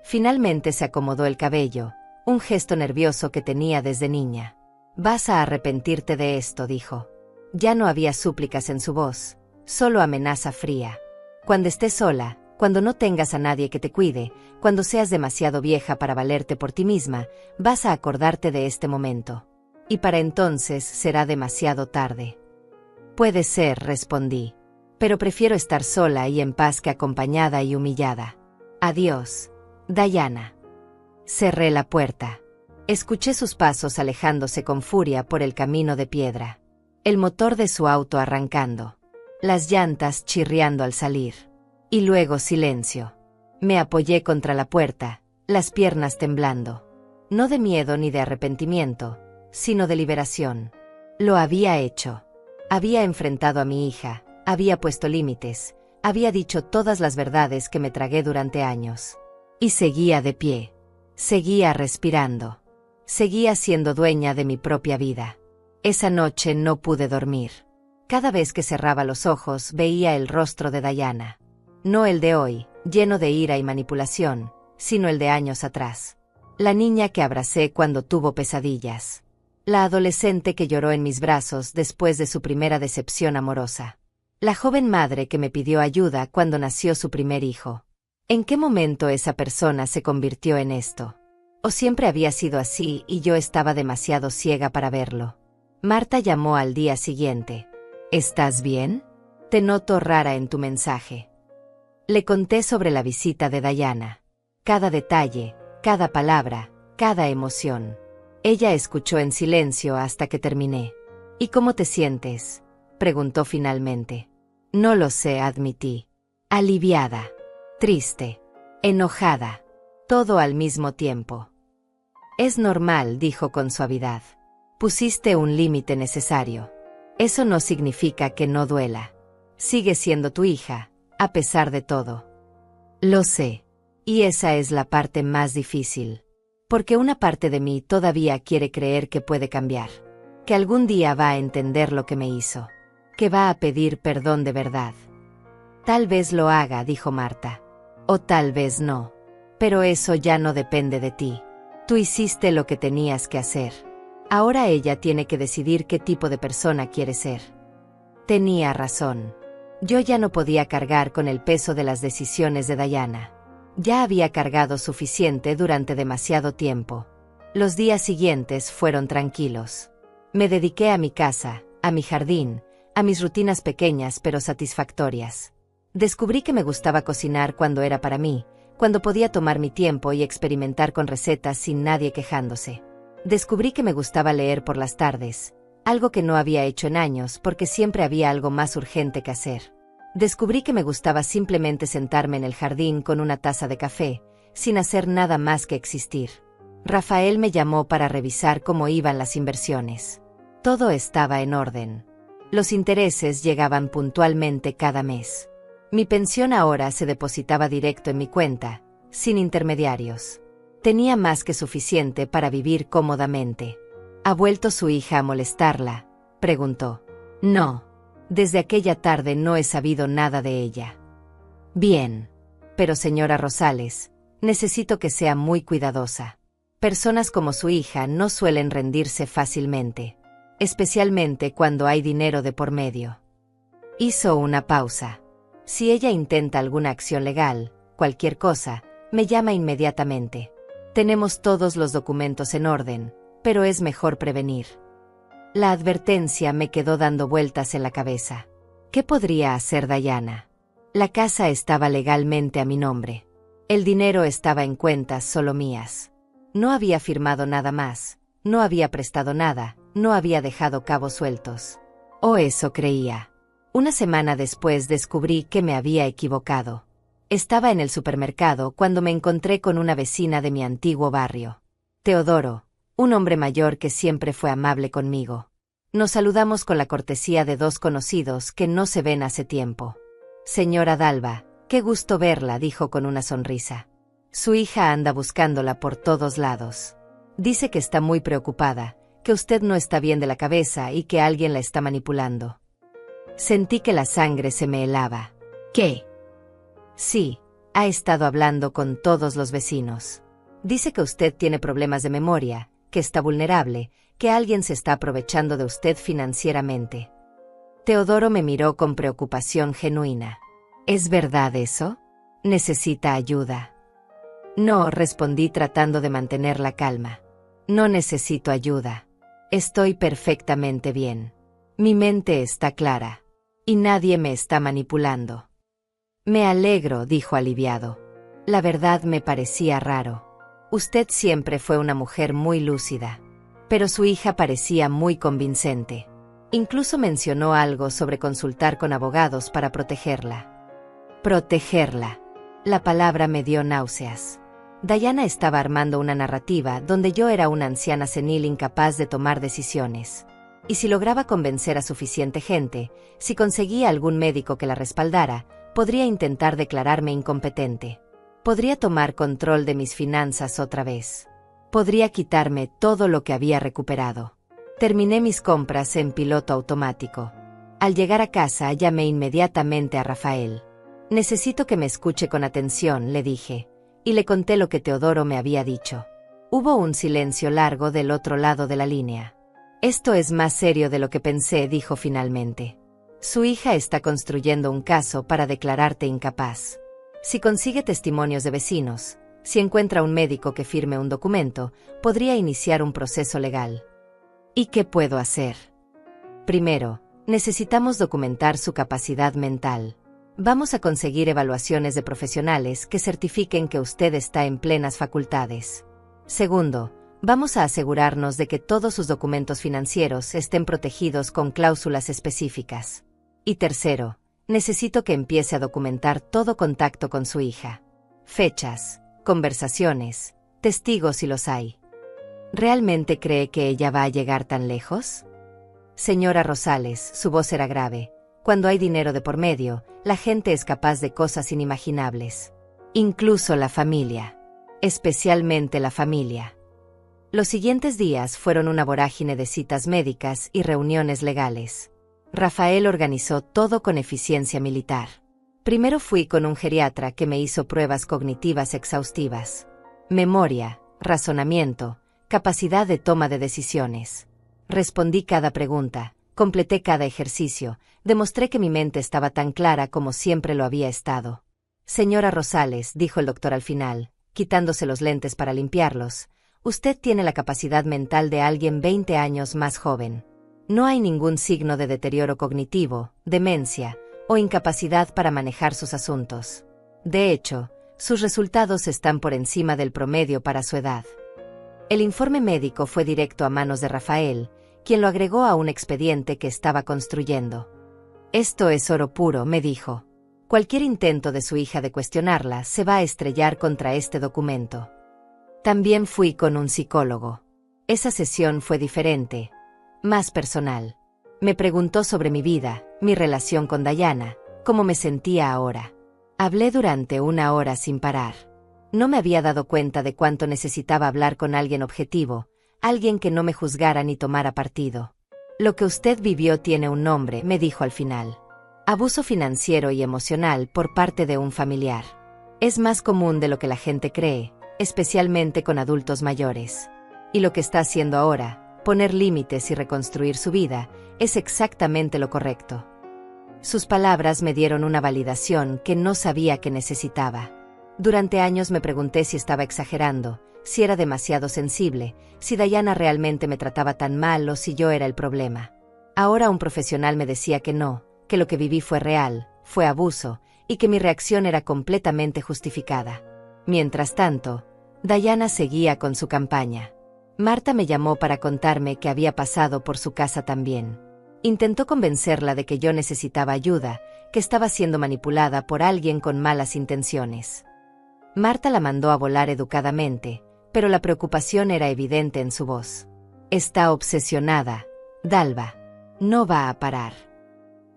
Finalmente se acomodó el cabello, un gesto nervioso que tenía desde niña. Vas a arrepentirte de esto, dijo. Ya no había súplicas en su voz, solo amenaza fría. Cuando estés sola, cuando no tengas a nadie que te cuide, cuando seas demasiado vieja para valerte por ti misma, vas a acordarte de este momento. Y para entonces será demasiado tarde. Puede ser, respondí. Pero prefiero estar sola y en paz que acompañada y humillada. Adiós, Diana. Cerré la puerta. Escuché sus pasos alejándose con furia por el camino de piedra. El motor de su auto arrancando. las llantas chirriando al salir. Y luego silencio. Me apoyé contra la puerta, las piernas temblando. No de miedo ni de arrepentimiento, sino de liberación. Lo había hecho. Había enfrentado a mi hija, había puesto límites, había dicho todas las verdades que me tragué durante años. Y seguía de pie. Seguía respirando. Seguía siendo dueña de mi propia vida. Esa noche no pude dormir. Cada vez que cerraba los ojos veía el rostro de Diana. No el de hoy, lleno de ira y manipulación, sino el de años atrás. La niña que abracé cuando tuvo pesadillas. La adolescente que lloró en mis brazos después de su primera decepción amorosa. La joven madre que me pidió ayuda cuando nació su primer hijo. ¿En qué momento esa persona se convirtió en esto? ¿O siempre había sido así y yo estaba demasiado ciega para verlo? Marta llamó al día siguiente. ¿Estás bien? Te noto rara en tu mensaje. Le conté sobre la visita de Diana. Cada detalle, cada palabra, cada emoción. Ella escuchó en silencio hasta que terminé. ¿Y cómo te sientes?, preguntó finalmente. No lo sé, admití. Aliviada, triste, enojada, todo al mismo tiempo. Es normal, dijo con suavidad. Pusiste un límite necesario. Eso no significa que no duela. Sigue siendo tu hija, a pesar de todo. Lo sé. Y esa es la parte más difícil. Porque una parte de mí todavía quiere creer que puede cambiar. Que algún día va a entender lo que me hizo. Que va a pedir perdón de verdad. Tal vez lo haga, dijo Marta. O tal vez no. Pero eso ya no depende de ti. Tú hiciste lo que tenías que hacer. Ahora ella tiene que decidir qué tipo de persona quiere ser. Tenía razón. Yo ya no podía cargar con el peso de las decisiones de Diana. Ya había cargado suficiente durante demasiado tiempo. Los días siguientes fueron tranquilos. Me dediqué a mi casa, a mi jardín, a mis rutinas pequeñas pero satisfactorias. Descubrí que me gustaba cocinar cuando era para mí, cuando podía tomar mi tiempo y experimentar con recetas sin nadie quejándose. Descubrí que me gustaba leer por las tardes, algo que no había hecho en años porque siempre había algo más urgente que hacer. Descubrí que me gustaba simplemente sentarme en el jardín con una taza de café, sin hacer nada más que existir. Rafael me llamó para revisar cómo iban las inversiones. Todo estaba en orden. Los intereses llegaban puntualmente cada mes. Mi pensión ahora se depositaba directo en mi cuenta, sin intermediarios. Tenía más que suficiente para vivir cómodamente. ¿Ha vuelto su hija a molestarla?, preguntó. No. Desde aquella tarde no he sabido nada de ella. Bien. Pero señora Rosales, necesito que sea muy cuidadosa. Personas como su hija no suelen rendirse fácilmente. Especialmente cuando hay dinero de por medio. Hizo una pausa. Si ella intenta alguna acción legal, cualquier cosa, me llama inmediatamente. Tenemos todos los documentos en orden, pero es mejor prevenir. La advertencia me quedó dando vueltas en la cabeza. ¿Qué podría hacer Diana? La casa estaba legalmente a mi nombre. El dinero estaba en cuentas solo mías. No había firmado nada más, no había prestado nada, no había dejado cabos sueltos. O eso creía. Una semana después descubrí que me había equivocado. Estaba en el supermercado cuando me encontré con una vecina de mi antiguo barrio. Teodoro, un hombre mayor que siempre fue amable conmigo. Nos saludamos con la cortesía de dos conocidos que no se ven hace tiempo. Señora Dalva, qué gusto verla, dijo con una sonrisa. Su hija anda buscándola por todos lados. Dice que está muy preocupada, que usted no está bien de la cabeza y que alguien la está manipulando. Sentí que la sangre se me helaba. ¿Qué? Sí, ha estado hablando con todos los vecinos. Dice que usted tiene problemas de memoria, que está vulnerable, que alguien se está aprovechando de usted financieramente. Teodoro me miró con preocupación genuina. ¿Es verdad eso? ¿Necesita ayuda? No, respondí tratando de mantener la calma. No necesito ayuda. Estoy perfectamente bien. Mi mente está clara. Y nadie me está manipulando. Me alegro, dijo aliviado. La verdad me parecía raro. Usted siempre fue una mujer muy lúcida. Pero su hija parecía muy convincente. Incluso mencionó algo sobre consultar con abogados para protegerla. Protegerla. La palabra me dio náuseas. Diana estaba armando una narrativa donde yo era una anciana senil incapaz de tomar decisiones. Y si lograba convencer a suficiente gente, si conseguía algún médico que la respaldara, podría intentar declararme incompetente. Podría tomar control de mis finanzas otra vez. Podría quitarme todo lo que había recuperado. Terminé mis compras en piloto automático. Al llegar a casa llamé inmediatamente a Rafael. Necesito que me escuche con atención, le dije, y le conté lo que Teodoro me había dicho. Hubo un silencio largo del otro lado de la línea. Esto es más serio de lo que pensé, dijo finalmente. Su hija está construyendo un caso para declararte incapaz. Si consigue testimonios de vecinos, si encuentra un médico que firme un documento, podría iniciar un proceso legal. ¿Y qué puedo hacer? Primero, necesitamos documentar su capacidad mental. Vamos a conseguir evaluaciones de profesionales que certifiquen que usted está en plenas facultades. Segundo, vamos a asegurarnos de que todos sus documentos financieros estén protegidos con cláusulas específicas. Y tercero, necesito que empiece a documentar todo contacto con su hija. Fechas, conversaciones, testigos si los hay. ¿Realmente cree que ella va a llegar tan lejos? Señora Rosales, su voz era grave. Cuando hay dinero de por medio, la gente es capaz de cosas inimaginables. Incluso la familia. Especialmente la familia. Los siguientes días fueron una vorágine de citas médicas y reuniones legales. Rafael organizó todo con eficiencia militar. Primero fui con un geriatra que me hizo pruebas cognitivas exhaustivas. Memoria, razonamiento, capacidad de toma de decisiones. Respondí cada pregunta, completé cada ejercicio, demostré que mi mente estaba tan clara como siempre lo había estado. Señora Rosales, dijo el doctor al final, quitándose los lentes para limpiarlos, usted tiene la capacidad mental de alguien 20 años más joven. No hay ningún signo de deterioro cognitivo, demencia o incapacidad para manejar sus asuntos. De hecho, sus resultados están por encima del promedio para su edad. El informe médico fue directo a manos de Rafael, quien lo agregó a un expediente que estaba construyendo. Esto es oro puro, me dijo. Cualquier intento de su hija de cuestionarla se va a estrellar contra este documento. También fui con un psicólogo. Esa sesión fue diferente, más personal. Me preguntó sobre mi vida, mi relación con Diana, cómo me sentía ahora. Hablé durante 1 hora sin parar. No me había dado cuenta de cuánto necesitaba hablar con alguien objetivo, alguien que no me juzgara ni tomara partido. Lo que usted vivió tiene un nombre, me dijo al final. Abuso financiero y emocional por parte de un familiar. Es más común de lo que la gente cree, especialmente con adultos mayores. Y lo que está haciendo ahora, poner límites y reconstruir su vida, es exactamente lo correcto. Sus palabras me dieron una validación que no sabía que necesitaba. Durante años me pregunté si estaba exagerando, si era demasiado sensible, si Diana realmente me trataba tan mal o si yo era el problema. Ahora un profesional me decía que no, que lo que viví fue real, fue abuso, y que mi reacción era completamente justificada. Mientras tanto, Diana seguía con su campaña. Marta me llamó para contarme que había pasado por su casa también. Intentó convencerla de que yo necesitaba ayuda, que estaba siendo manipulada por alguien con malas intenciones. Marta la mandó a volar educadamente, pero la preocupación era evidente en su voz. Está obsesionada, Dalva. No va a parar.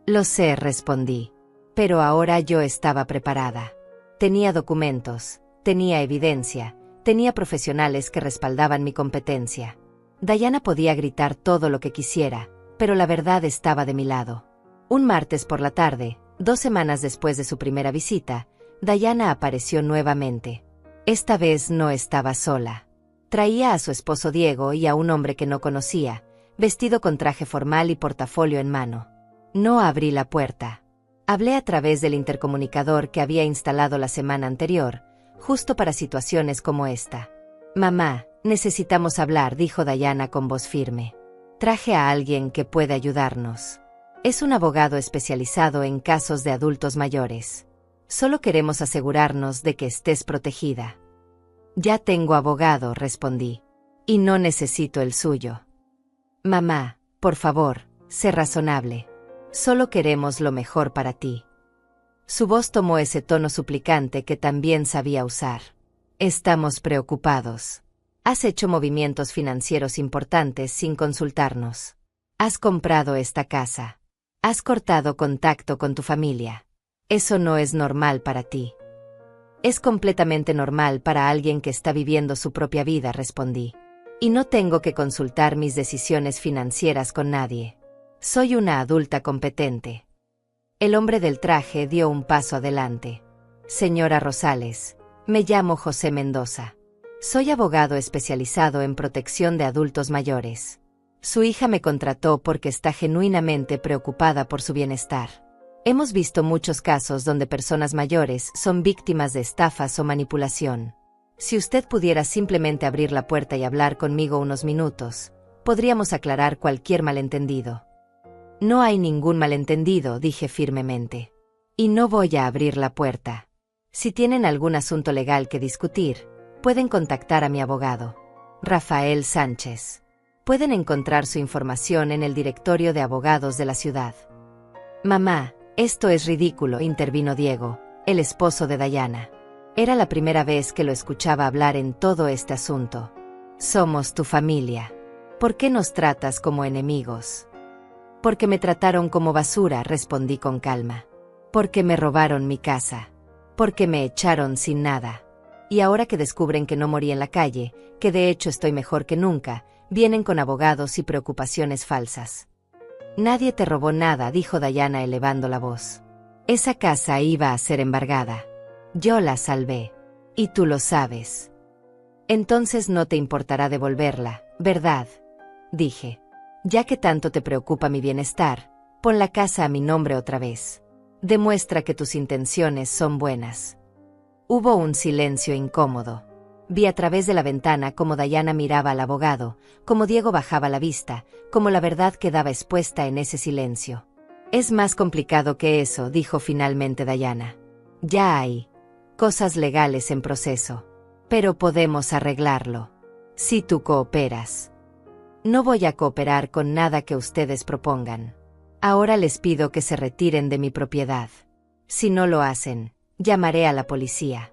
Lo sé, respondí. Pero ahora yo estaba preparada. Tenía documentos, tenía evidencia, tenía profesionales que respaldaban mi competencia. Diana podía gritar todo lo que quisiera, pero la verdad estaba de mi lado. Un martes por la tarde, 2 semanas después de su primera visita, Diana apareció nuevamente. Esta vez no estaba sola. Traía a su esposo Diego y a un hombre que no conocía, vestido con traje formal y portafolio en mano. No abrí la puerta. Hablé a través del intercomunicador que había instalado la semana anterior, justo para situaciones como esta. Mamá, necesitamos hablar, dijo Diana con voz firme. Traje a alguien que puede ayudarnos. Es un abogado especializado en casos de adultos mayores. Solo queremos asegurarnos de que estés protegida. Ya tengo abogado, respondí. Y no necesito el suyo. Mamá, por favor, Sé razonable. Solo queremos lo mejor para ti. Su voz tomó ese tono suplicante que también sabía usar. Estamos preocupados. Has hecho movimientos financieros importantes sin consultarnos. Has comprado esta casa. Has cortado contacto con tu familia. Eso no es normal para ti. Es completamente normal para alguien que está viviendo su propia vida, respondí. Y no tengo que consultar mis decisiones financieras con nadie. Soy una adulta competente. El hombre del traje dio un paso adelante. Señora Rosales, me llamo José Mendoza. Soy abogado especializado en protección de adultos mayores. Su hija me contrató porque está genuinamente preocupada por su bienestar. Hemos visto muchos casos donde personas mayores son víctimas de estafas o manipulación. Si usted pudiera simplemente abrir la puerta y hablar conmigo unos minutos, podríamos aclarar cualquier malentendido. No hay ningún malentendido, dije firmemente. Y no voy a abrir la puerta. Si tienen algún asunto legal que discutir, pueden contactar a mi abogado, Rafael Sánchez. Pueden encontrar su información en el directorio de abogados de la ciudad. Mamá, esto es ridículo, intervino Diego, el esposo de Dayana. Era la primera vez que lo escuchaba hablar en todo este asunto. Somos tu familia. ¿Por qué nos tratas como enemigos? Porque me trataron como basura, respondí con calma. Porque me robaron mi casa. Porque me echaron sin nada. Y ahora que descubren que no morí en la calle, que de hecho estoy mejor que nunca, vienen con abogados y preocupaciones falsas. Nadie te robó nada, dijo Dayana elevando la voz. Esa casa iba a ser embargada. Yo la salvé. Y tú lo sabes. Entonces no te importará devolverla, ¿verdad? Dije. Ya que tanto te preocupa mi bienestar, pon la casa a mi nombre otra vez. Demuestra que tus intenciones son buenas. Hubo un silencio incómodo. Vi a través de la ventana cómo Dayana miraba al abogado, cómo Diego bajaba la vista, cómo la verdad quedaba expuesta en ese silencio. Es más complicado que eso, dijo finalmente Dayana. Ya hay cosas legales en proceso. Pero podemos arreglarlo. Si tú cooperas. No voy a cooperar con nada que ustedes propongan. Ahora les pido que se retiren de mi propiedad. Si no lo hacen, llamaré a la policía.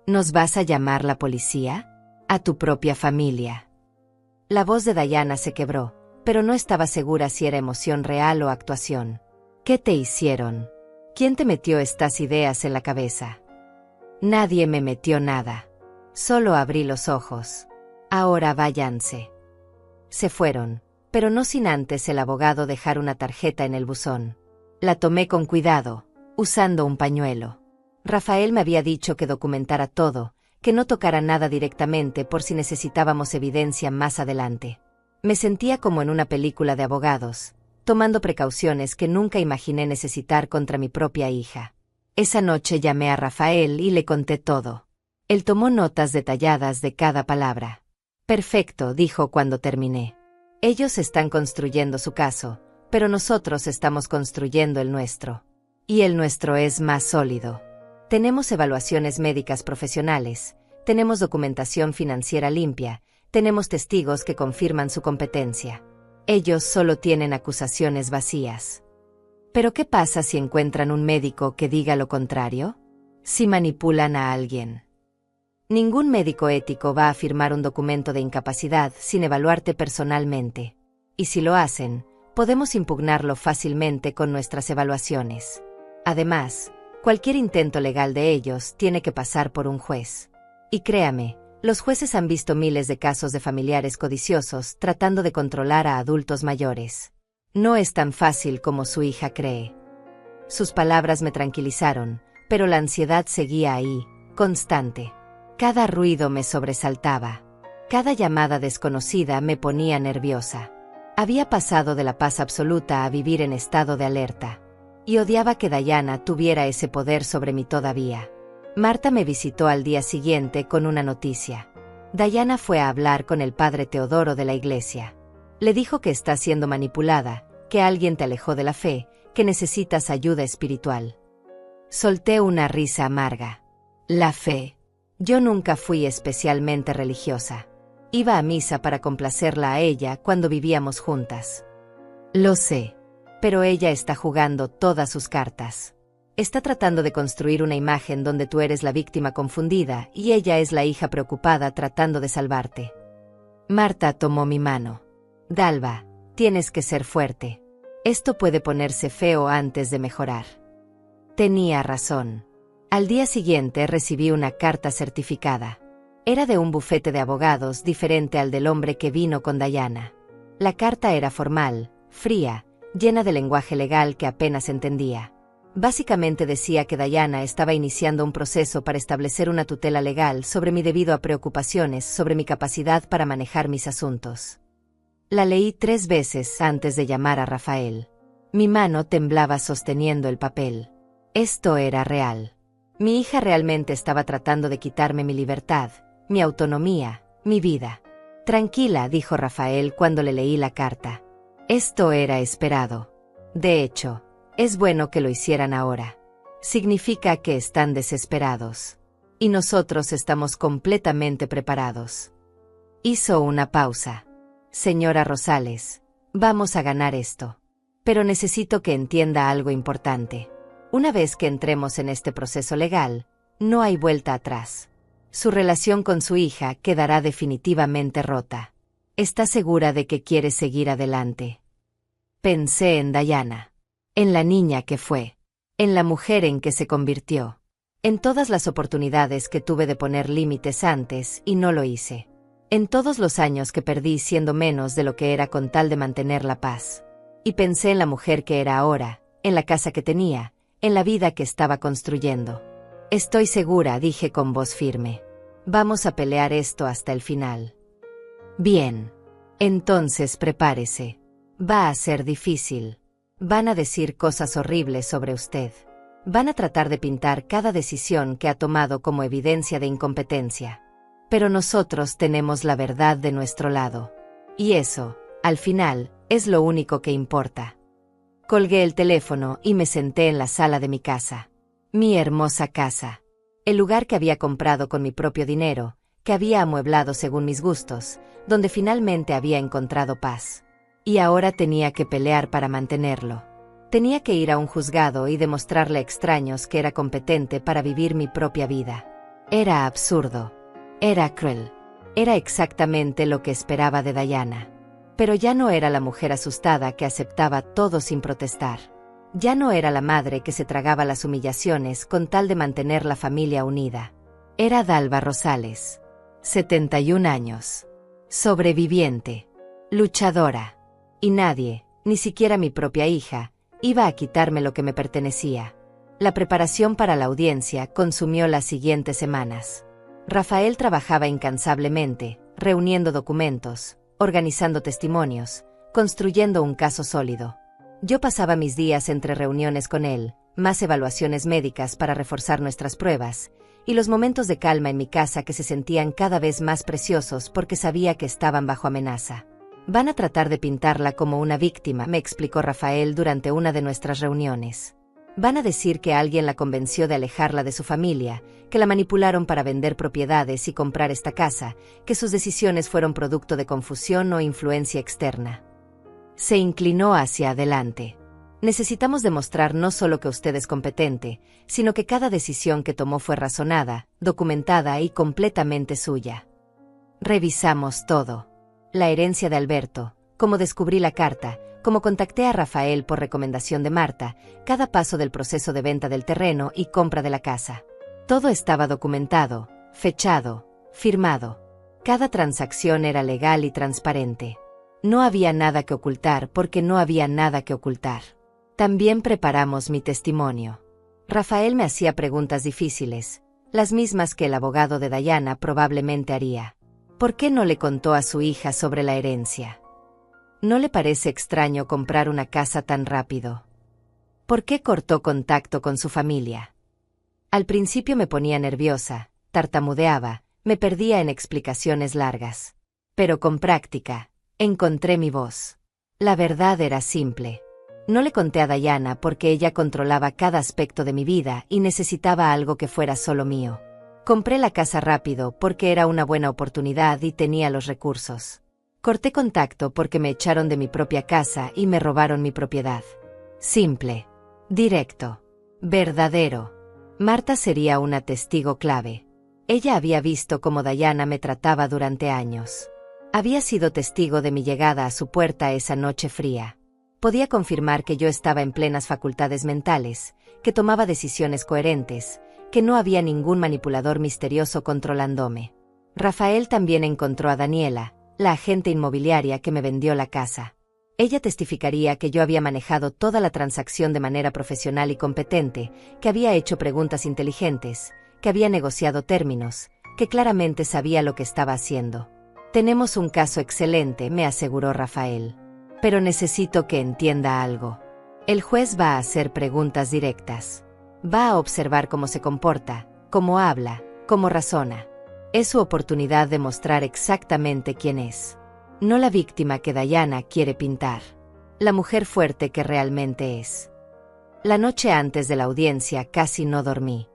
¿Nos vas a llamar la policía? A tu propia familia. La voz de Dayana se quebró, pero no estaba segura si era emoción real o actuación. ¿Qué te hicieron? ¿Quién te metió estas ideas en la cabeza? Nadie me metió nada. Solo abrí los ojos. Ahora váyanse. Se fueron, pero no sin antes el abogado dejar una tarjeta en el buzón. La tomé con cuidado, usando un pañuelo. Rafael me había dicho que documentara todo, que no tocara nada directamente por si necesitábamos evidencia más adelante. Me sentía como en una película de abogados, tomando precauciones que nunca imaginé necesitar contra mi propia hija. Esa noche llamé a Rafael y le conté todo. Él tomó notas detalladas de cada palabra. Perfecto, dijo cuando terminé. Ellos están construyendo su caso, pero nosotros estamos construyendo el nuestro. Y el nuestro es más sólido. Tenemos evaluaciones médicas profesionales, tenemos documentación financiera limpia, tenemos testigos que confirman su competencia. Ellos solo tienen acusaciones vacías. ¿Pero qué pasa si encuentran un médico que diga lo contrario? Si manipulan a alguien. Ningún médico ético va a firmar un documento de incapacidad sin evaluarte personalmente. Y si lo hacen, podemos impugnarlo fácilmente con nuestras evaluaciones. Además, cualquier intento legal de ellos tiene que pasar por un juez. Y créame, los jueces han visto miles de casos de familiares codiciosos tratando de controlar a adultos mayores. No es tan fácil como su hija cree. Sus palabras me tranquilizaron, pero la ansiedad seguía ahí, constante. Cada ruido me sobresaltaba. Cada llamada desconocida me ponía nerviosa. Había pasado de la paz absoluta a vivir en estado de alerta. Y odiaba que Dayana tuviera ese poder sobre mí todavía. Marta me visitó al día siguiente con una noticia. Dayana fue a hablar con el padre Teodoro de la iglesia. Le dijo que está siendo manipulada, que alguien te alejó de la fe, que necesitas ayuda espiritual. Solté una risa amarga. La fe. Yo nunca fui especialmente religiosa. Iba a misa para complacerla a ella cuando vivíamos juntas. Lo sé. Pero ella está jugando todas sus cartas. Está tratando de construir una imagen donde tú eres la víctima confundida y ella es la hija preocupada tratando de salvarte. Marta tomó mi mano. Dalva, tienes que ser fuerte. Esto puede ponerse feo antes de mejorar. Tenía razón. Al día siguiente recibí una carta certificada. Era de un bufete de abogados diferente al del hombre que vino con Diana. La carta era formal, fría, llena de lenguaje legal que apenas entendía. Básicamente decía que Diana estaba iniciando un proceso para establecer una tutela legal sobre mí debido a preocupaciones sobre mi capacidad para manejar mis asuntos. La leí 3 veces antes de llamar a Rafael. Mi mano temblaba sosteniendo el papel. Esto era real. Mi hija realmente estaba tratando de quitarme mi libertad, mi autonomía, mi vida. Tranquila, dijo Rafael cuando le leí la carta. Esto era esperado. De hecho, es bueno que lo hicieran ahora. Significa que están desesperados. Y nosotros estamos completamente preparados. Hizo una pausa. Señora Rosales, vamos a ganar esto. Pero necesito que entienda algo importante. Una vez que entremos en este proceso legal, no hay vuelta atrás. Su relación con su hija quedará definitivamente rota. ¿Está segura de que quiere seguir adelante? Pensé en Diana. En la niña que fue. En la mujer en que se convirtió. En todas las oportunidades que tuve de poner límites antes y no lo hice. En todos los años que perdí siendo menos de lo que era con tal de mantener la paz. Y pensé en la mujer que era ahora, en la casa que tenía, en la vida que estaba construyendo. Estoy segura, dije con voz firme. Vamos a pelear esto hasta el final. Bien. Entonces prepárese. Va a ser difícil. Van a decir cosas horribles sobre usted. Van a tratar de pintar cada decisión que ha tomado como evidencia de incompetencia. Pero nosotros tenemos la verdad de nuestro lado. Y eso, al final, es lo único que importa. Colgué el teléfono y me senté en la sala de mi casa. Mi hermosa casa. El lugar que había comprado con mi propio dinero, que había amueblado según mis gustos, donde finalmente había encontrado paz. Y ahora tenía que pelear para mantenerlo. Tenía que ir a un juzgado y demostrarle a extraños que era competente para vivir mi propia vida. Era absurdo. Era cruel. Era exactamente lo que esperaba de Diana. Pero ya no era la mujer asustada que aceptaba todo sin protestar. Ya no era la madre que se tragaba las humillaciones con tal de mantener la familia unida. Era Dalva Rosales. 71 años. Sobreviviente. Luchadora. Y nadie, ni siquiera mi propia hija, iba a quitarme lo que me pertenecía. La preparación para la audiencia consumió las siguientes semanas. Rafael trabajaba incansablemente, reuniendo documentos, organizando testimonios, construyendo un caso sólido. Yo pasaba mis días entre reuniones con él, más evaluaciones médicas para reforzar nuestras pruebas, y los momentos de calma en mi casa que se sentían cada vez más preciosos porque sabía que estaban bajo amenaza. Van a tratar de pintarla como una víctima, me explicó Rafael durante una de nuestras reuniones. Van a decir que alguien la convenció de alejarla de su familia, que la manipularon para vender propiedades y comprar esta casa, que sus decisiones fueron producto de confusión o influencia externa. Se inclinó hacia adelante. Necesitamos demostrar no solo que usted es competente, sino que cada decisión que tomó fue razonada, documentada y completamente suya. Revisamos todo. La herencia de Alberto, cómo descubrí la carta, cómo contacté a Rafael por recomendación de Marta, cada paso del proceso de venta del terreno y compra de la casa. Todo estaba documentado, fechado, firmado. Cada transacción era legal y transparente. No había nada que ocultar porque no había nada que ocultar. También preparamos mi testimonio. Rafael me hacía preguntas difíciles, las mismas que el abogado de Diana probablemente haría. ¿Por qué no le contó a su hija sobre la herencia? ¿No le parece extraño comprar una casa tan rápido? ¿Por qué cortó contacto con su familia? Al principio me ponía nerviosa, tartamudeaba, me perdía en explicaciones largas. Pero con práctica, encontré mi voz. La verdad era simple. No le conté a Diana porque ella controlaba cada aspecto de mi vida y necesitaba algo que fuera solo mío. Compré la casa rápido porque era una buena oportunidad y tenía los recursos. Corté contacto porque me echaron de mi propia casa y me robaron mi propiedad. Simple. Directo. Verdadero. Marta sería una testigo clave. Ella había visto cómo Diana me trataba durante años. Había sido testigo de mi llegada a su puerta esa noche fría. Podía confirmar que yo estaba en plenas facultades mentales, que tomaba decisiones coherentes, que no había ningún manipulador misterioso controlándome. Rafael también encontró a Daniela, la agente inmobiliaria que me vendió la casa. Ella testificaría que yo había manejado toda la transacción de manera profesional y competente, que había hecho preguntas inteligentes, que había negociado términos, que claramente sabía lo que estaba haciendo. Tenemos un caso excelente, me aseguró Rafael. Pero necesito que entienda algo. El juez va a hacer preguntas directas. Va a observar cómo se comporta, cómo habla, cómo razona. Es su oportunidad de mostrar exactamente quién es. No la víctima que Diana quiere pintar. La mujer fuerte que realmente es. La noche antes de la audiencia casi no dormí.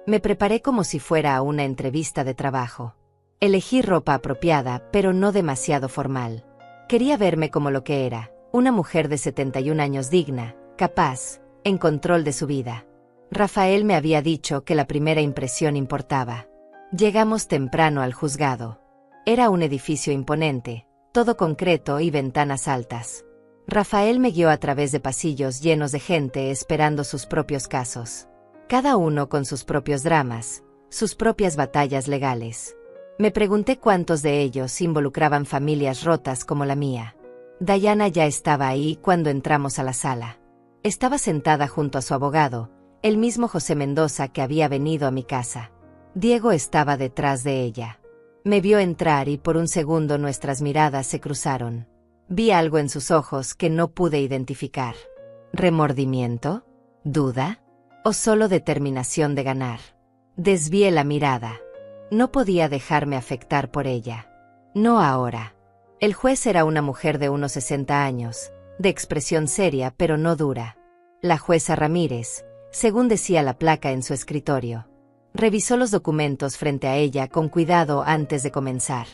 Me preparé como si fuera a una entrevista de trabajo. Elegí ropa apropiada, pero no demasiado formal. Quería verme como lo que era, una mujer de 71 años digna, capaz, en control de su vida. Rafael me había dicho que la primera impresión importaba. Llegamos temprano al juzgado. Era un edificio imponente, todo concreto y ventanas altas. Rafael me guió a través de pasillos llenos de gente esperando sus propios casos. Cada uno con sus propios dramas, sus propias batallas legales. Me pregunté cuántos de ellos involucraban familias rotas como la mía. Diana ya estaba ahí cuando entramos a la sala. Estaba sentada junto a su abogado, el mismo José Mendoza que había venido a mi casa. Diego estaba detrás de ella. Me vio entrar y por un segundo nuestras miradas se cruzaron. Vi algo en sus ojos que no pude identificar. ¿Remordimiento? ¿Duda? ¿O solo determinación de ganar? Desvié la mirada. No podía dejarme afectar por ella. No ahora. El juez era una mujer de unos 60 años, de expresión seria pero no dura. La jueza Ramírez, según decía la placa en su escritorio. Revisó los documentos frente a ella con cuidado antes de comenzar.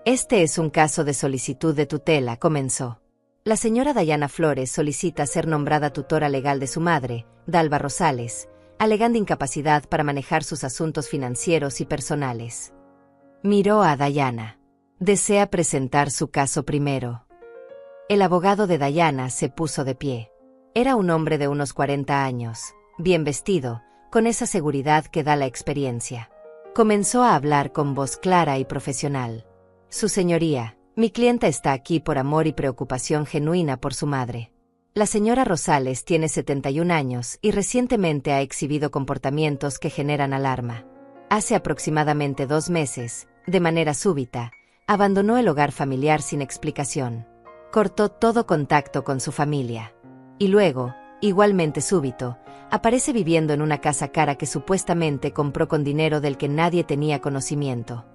Este es un caso de solicitud de tutela, comenzó. La señora Diana Flores solicita ser nombrada tutora legal de su madre, Dalva Rosales, alegando incapacidad para manejar sus asuntos financieros y personales. Miró a Diana. Desea presentar su caso primero. El abogado de Diana se puso de pie. Era un hombre de unos 40 años, bien vestido, con esa seguridad que da la experiencia. Comenzó a hablar con voz clara y profesional. Su señoría, mi clienta está aquí por amor y preocupación genuina por su madre. La señora Rosales tiene 71 años y recientemente ha exhibido comportamientos que generan alarma. Hace aproximadamente 2 meses, de manera súbita, abandonó el hogar familiar sin explicación. Cortó todo contacto con su familia. Y luego, igualmente súbito, aparece viviendo en una casa cara que supuestamente compró con dinero del que nadie tenía conocimiento.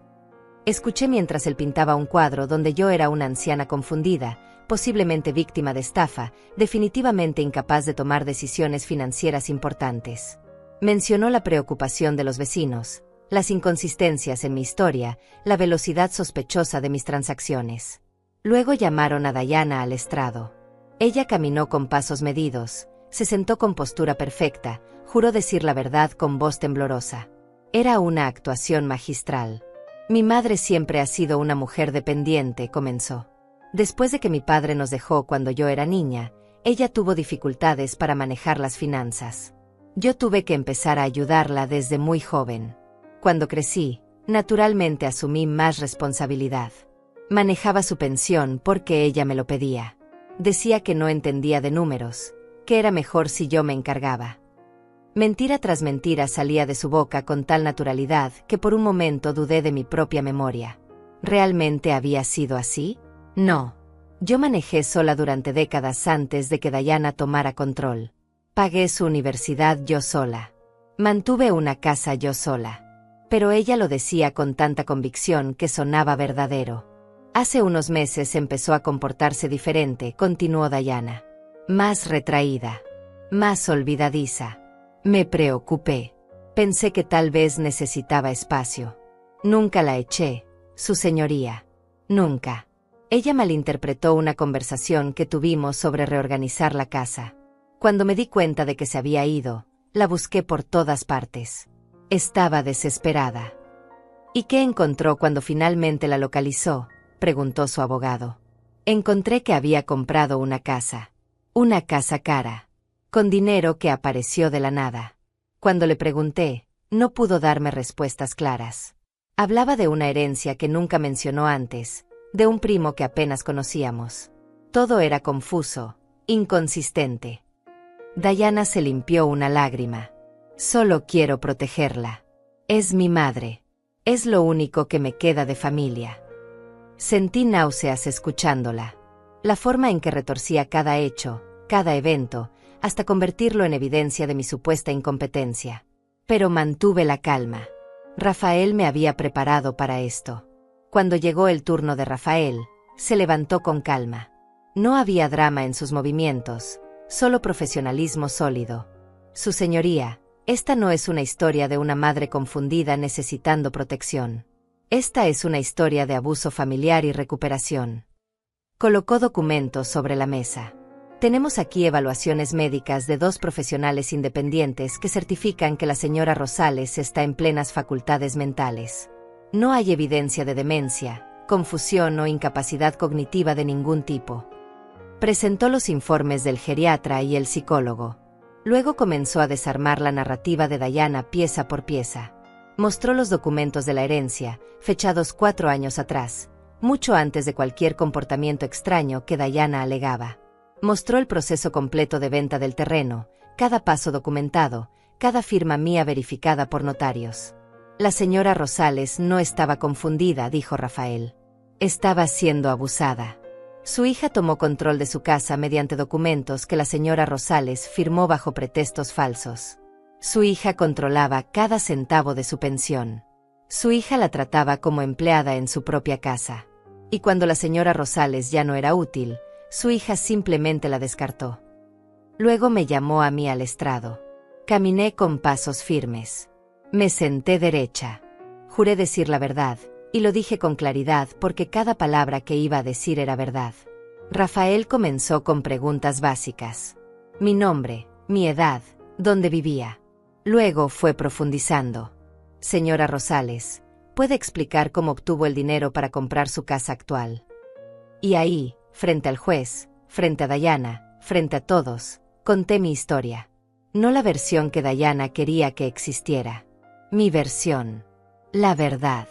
Escuché mientras él pintaba un cuadro donde yo era una anciana confundida, posiblemente víctima de estafa, definitivamente incapaz de tomar decisiones financieras importantes. Mencionó la preocupación de los vecinos, las inconsistencias en mi historia, la velocidad sospechosa de mis transacciones. Luego llamaron a Diana al estrado. Ella caminó con pasos medidos, se sentó con postura perfecta, juró decir la verdad con voz temblorosa. Era una actuación magistral. Mi madre siempre ha sido una mujer dependiente, comenzó. Después de que mi padre nos dejó cuando yo era niña, ella tuvo dificultades para manejar las finanzas. Yo tuve que empezar a ayudarla desde muy joven. Cuando crecí, naturalmente asumí más responsabilidad. Manejaba su pensión porque ella me lo pedía. Decía que no entendía de números, que era mejor si yo me encargaba. Mentira tras mentira salía de su boca con tal naturalidad que por un momento dudé de mi propia memoria. ¿Realmente había sido así? No. Yo manejé sola durante décadas antes de que Diana tomara control. Pagué su universidad yo sola. Mantuve una casa yo sola. Pero ella lo decía con tanta convicción que sonaba verdadero. Hace unos meses empezó a comportarse diferente, continuó Diana. Más retraída. Más olvidadiza. Me preocupé. Pensé que tal vez necesitaba espacio. Nunca la eché, su señoría. Nunca. Ella malinterpretó una conversación que tuvimos sobre reorganizar la casa. Cuando me di cuenta de que se había ido, la busqué por todas partes. Estaba desesperada. ¿Y qué encontró cuando finalmente la localizó?, preguntó su abogado. Encontré que había comprado una casa. Una casa cara. Con dinero que apareció de la nada. Cuando le pregunté, no pudo darme respuestas claras. Hablaba de una herencia que nunca mencionó antes, de un primo que apenas conocíamos. Todo era confuso, inconsistente. Diana se limpió una lágrima. Solo quiero protegerla. Es mi madre. Es lo único que me queda de familia. Sentí náuseas escuchándola. La forma en que retorcía cada hecho, cada evento, hasta convertirlo en evidencia de mi supuesta incompetencia. Pero mantuve la calma. Rafael me había preparado para esto. Cuando llegó el turno de Rafael, se levantó con calma. No había drama en sus movimientos, solo profesionalismo sólido. Su señoría, esta no es una historia de una madre confundida necesitando protección. Esta es una historia de abuso familiar y recuperación. Colocó documentos sobre la mesa. Tenemos aquí evaluaciones médicas de 2 profesionales independientes que certifican que la señora Rosales está en plenas facultades mentales. No hay evidencia de demencia, confusión o incapacidad cognitiva de ningún tipo. Presentó los informes del geriatra y el psicólogo. Luego comenzó a desarmar la narrativa de Diana pieza por pieza. Mostró los documentos de la herencia, fechados 4 años atrás, mucho antes de cualquier comportamiento extraño que Diana alegaba. Mostró el proceso completo de venta del terreno, cada paso documentado, cada firma mía verificada por notarios. La señora Rosales no estaba confundida, dijo Rafael. Estaba siendo abusada. Su hija tomó control de su casa mediante documentos que la señora Rosales firmó bajo pretextos falsos. Su hija controlaba cada centavo de su pensión. Su hija la trataba como empleada en su propia casa. Y cuando la señora Rosales ya no era útil, su hija simplemente la descartó. Luego me llamó a mí al estrado. Caminé con pasos firmes. Me senté derecha. Juré decir la verdad, y lo dije con claridad porque cada palabra que iba a decir era verdad. Rafael comenzó con preguntas básicas. Mi nombre, mi edad, dónde vivía. Luego fue profundizando. Señora Rosales, ¿puede explicar cómo obtuvo el dinero para comprar su casa actual? Y ahí, frente al juez, frente a Diana, frente a todos, conté mi historia. No la versión que Diana quería que existiera. Mi versión. La verdad.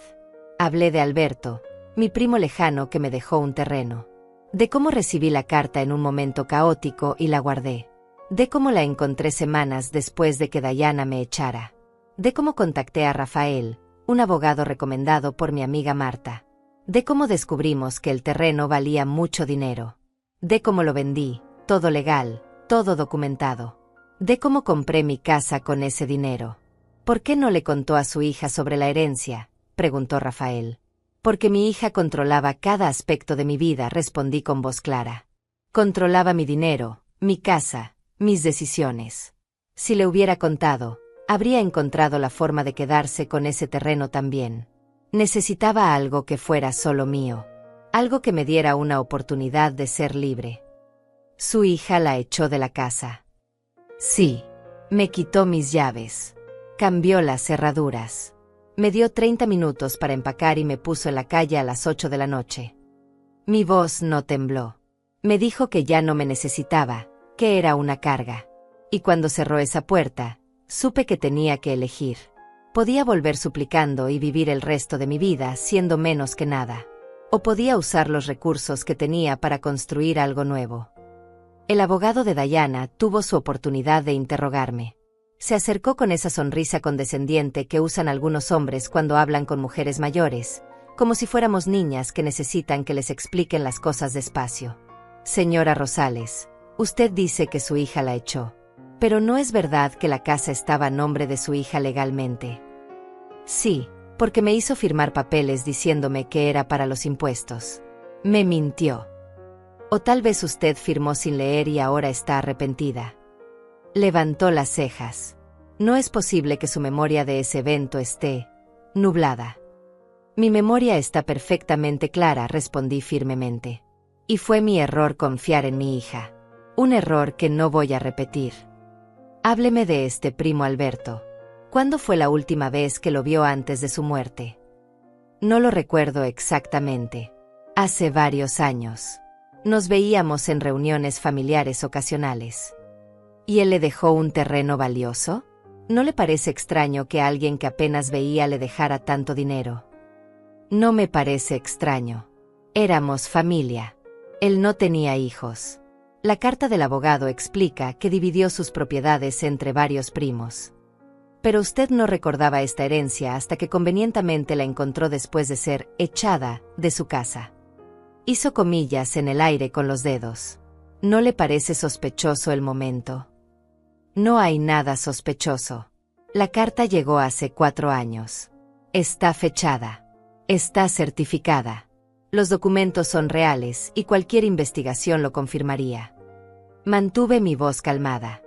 Hablé de Alberto, mi primo lejano que me dejó un terreno. De cómo recibí la carta en un momento caótico y la guardé. De cómo la encontré semanas después de que Diana me echara. De cómo contacté a Rafael, un abogado recomendado por mi amiga Marta. De cómo descubrimos que el terreno valía mucho dinero. De cómo lo vendí, todo legal, todo documentado. De cómo compré mi casa con ese dinero. ¿Por qué no le contó a su hija sobre la herencia?, preguntó Rafael. Porque mi hija controlaba cada aspecto de mi vida, respondí con voz clara. Controlaba mi dinero, mi casa, mis decisiones. Si le hubiera contado, habría encontrado la forma de quedarse con ese terreno también. Necesitaba algo que fuera solo mío. Algo que me diera una oportunidad de ser libre. Su hija la echó de la casa. Sí. Me quitó mis llaves. Cambió las cerraduras. Me dio 30 minutos para empacar y me puso en la calle a las 8 de la noche. Mi voz no tembló. Me dijo que ya no me necesitaba, que era una carga. Y cuando cerró esa puerta, supe que tenía que elegir. Podía volver suplicando y vivir el resto de mi vida siendo menos que nada. O podía usar los recursos que tenía para construir algo nuevo. El abogado de Diana tuvo su oportunidad de interrogarme. Se acercó con esa sonrisa condescendiente que usan algunos hombres cuando hablan con mujeres mayores, como si fuéramos niñas que necesitan que les expliquen las cosas despacio. Señora Rosales, usted dice que su hija la echó. Pero ¿no es verdad que la casa estaba a nombre de su hija legalmente? Sí, porque me hizo firmar papeles diciéndome que era para los impuestos. Me mintió. O tal vez usted firmó sin leer y ahora está arrepentida. Levantó las cejas. No es posible que su memoria de ese evento esté nublada. Mi memoria está perfectamente clara, respondí firmemente. Y fue mi error confiar en mi hija. Un error que no voy a repetir. Hábleme de este primo Alberto. ¿Cuándo fue la última vez que lo vio antes de su muerte? No lo recuerdo exactamente. Hace varios años. Nos veíamos en reuniones familiares ocasionales. ¿Y él le dejó un terreno valioso? ¿No le parece extraño que alguien que apenas veía le dejara tanto dinero? No me parece extraño. Éramos familia. Él no tenía hijos. La carta del abogado explica que dividió sus propiedades entre varios primos. Pero usted no recordaba esta herencia hasta que convenientemente la encontró después de ser echada de su casa. Hizo comillas en el aire con los dedos. ¿No le parece sospechoso el momento? No hay nada sospechoso. La carta llegó hace 4 años. Está fechada. Está certificada. Los documentos son reales y cualquier investigación lo confirmaría. Mantuve mi voz calmada.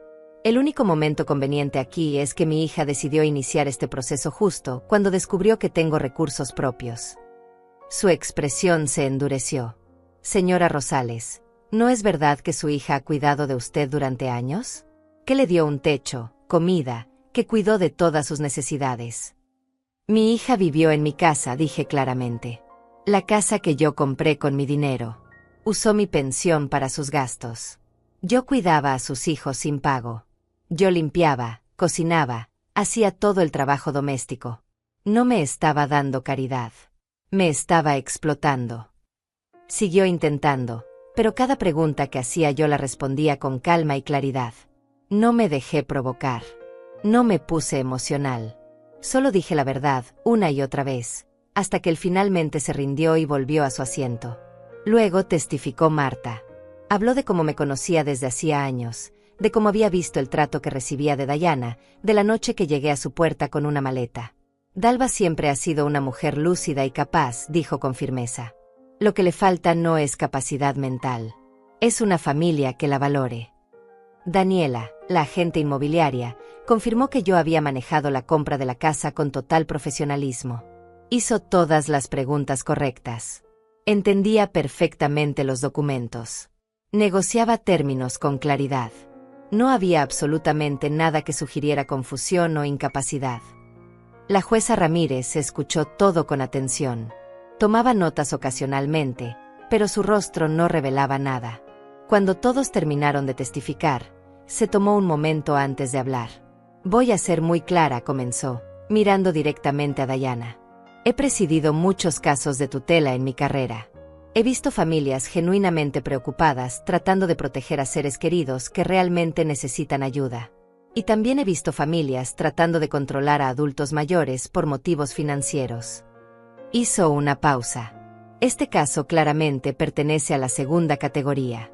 El único momento conveniente aquí es que mi hija decidió iniciar este proceso justo cuando descubrió que tengo recursos propios. Su expresión se endureció. Señora Rosales, ¿no es verdad que su hija ha cuidado de usted durante años? ¿Que le dio un techo, comida, que cuidó de todas sus necesidades? Mi hija vivió en mi casa, dije claramente. La casa que yo compré con mi dinero. Usó mi pensión para sus gastos. Yo cuidaba a sus hijos sin pago. Yo limpiaba, cocinaba, hacía todo el trabajo doméstico. No me estaba dando caridad. Me estaba explotando. Siguió intentando, pero cada pregunta que hacía yo la respondía con calma y claridad. No me dejé provocar. No me puse emocional. Solo dije la verdad, una y otra vez, hasta que él finalmente se rindió y volvió a su asiento. Luego testificó Marta. Habló de cómo me conocía desde hacía años, de cómo había visto el trato que recibía de Dayana, de la noche que llegué a su puerta con una maleta. Dalva siempre ha sido una mujer lúcida y capaz, dijo con firmeza. Lo que le falta no es capacidad mental. Es una familia que la valore. Daniela, la agente inmobiliaria, confirmó que yo había manejado la compra de la casa con total profesionalismo. Hizo todas las preguntas correctas. Entendía perfectamente los documentos. Negociaba términos con claridad. No había absolutamente nada que sugiriera confusión o incapacidad. La jueza Ramírez escuchó todo con atención. Tomaba notas ocasionalmente, pero su rostro no revelaba nada. Cuando todos terminaron de testificar, se tomó un momento antes de hablar. Voy a ser muy clara, comenzó, mirando directamente a Dayana. He presidido muchos casos de tutela en mi carrera. He visto familias genuinamente preocupadas tratando de proteger a seres queridos que realmente necesitan ayuda. Y también he visto familias tratando de controlar a adultos mayores por motivos financieros. Hizo una pausa. Este caso claramente pertenece a la segunda categoría.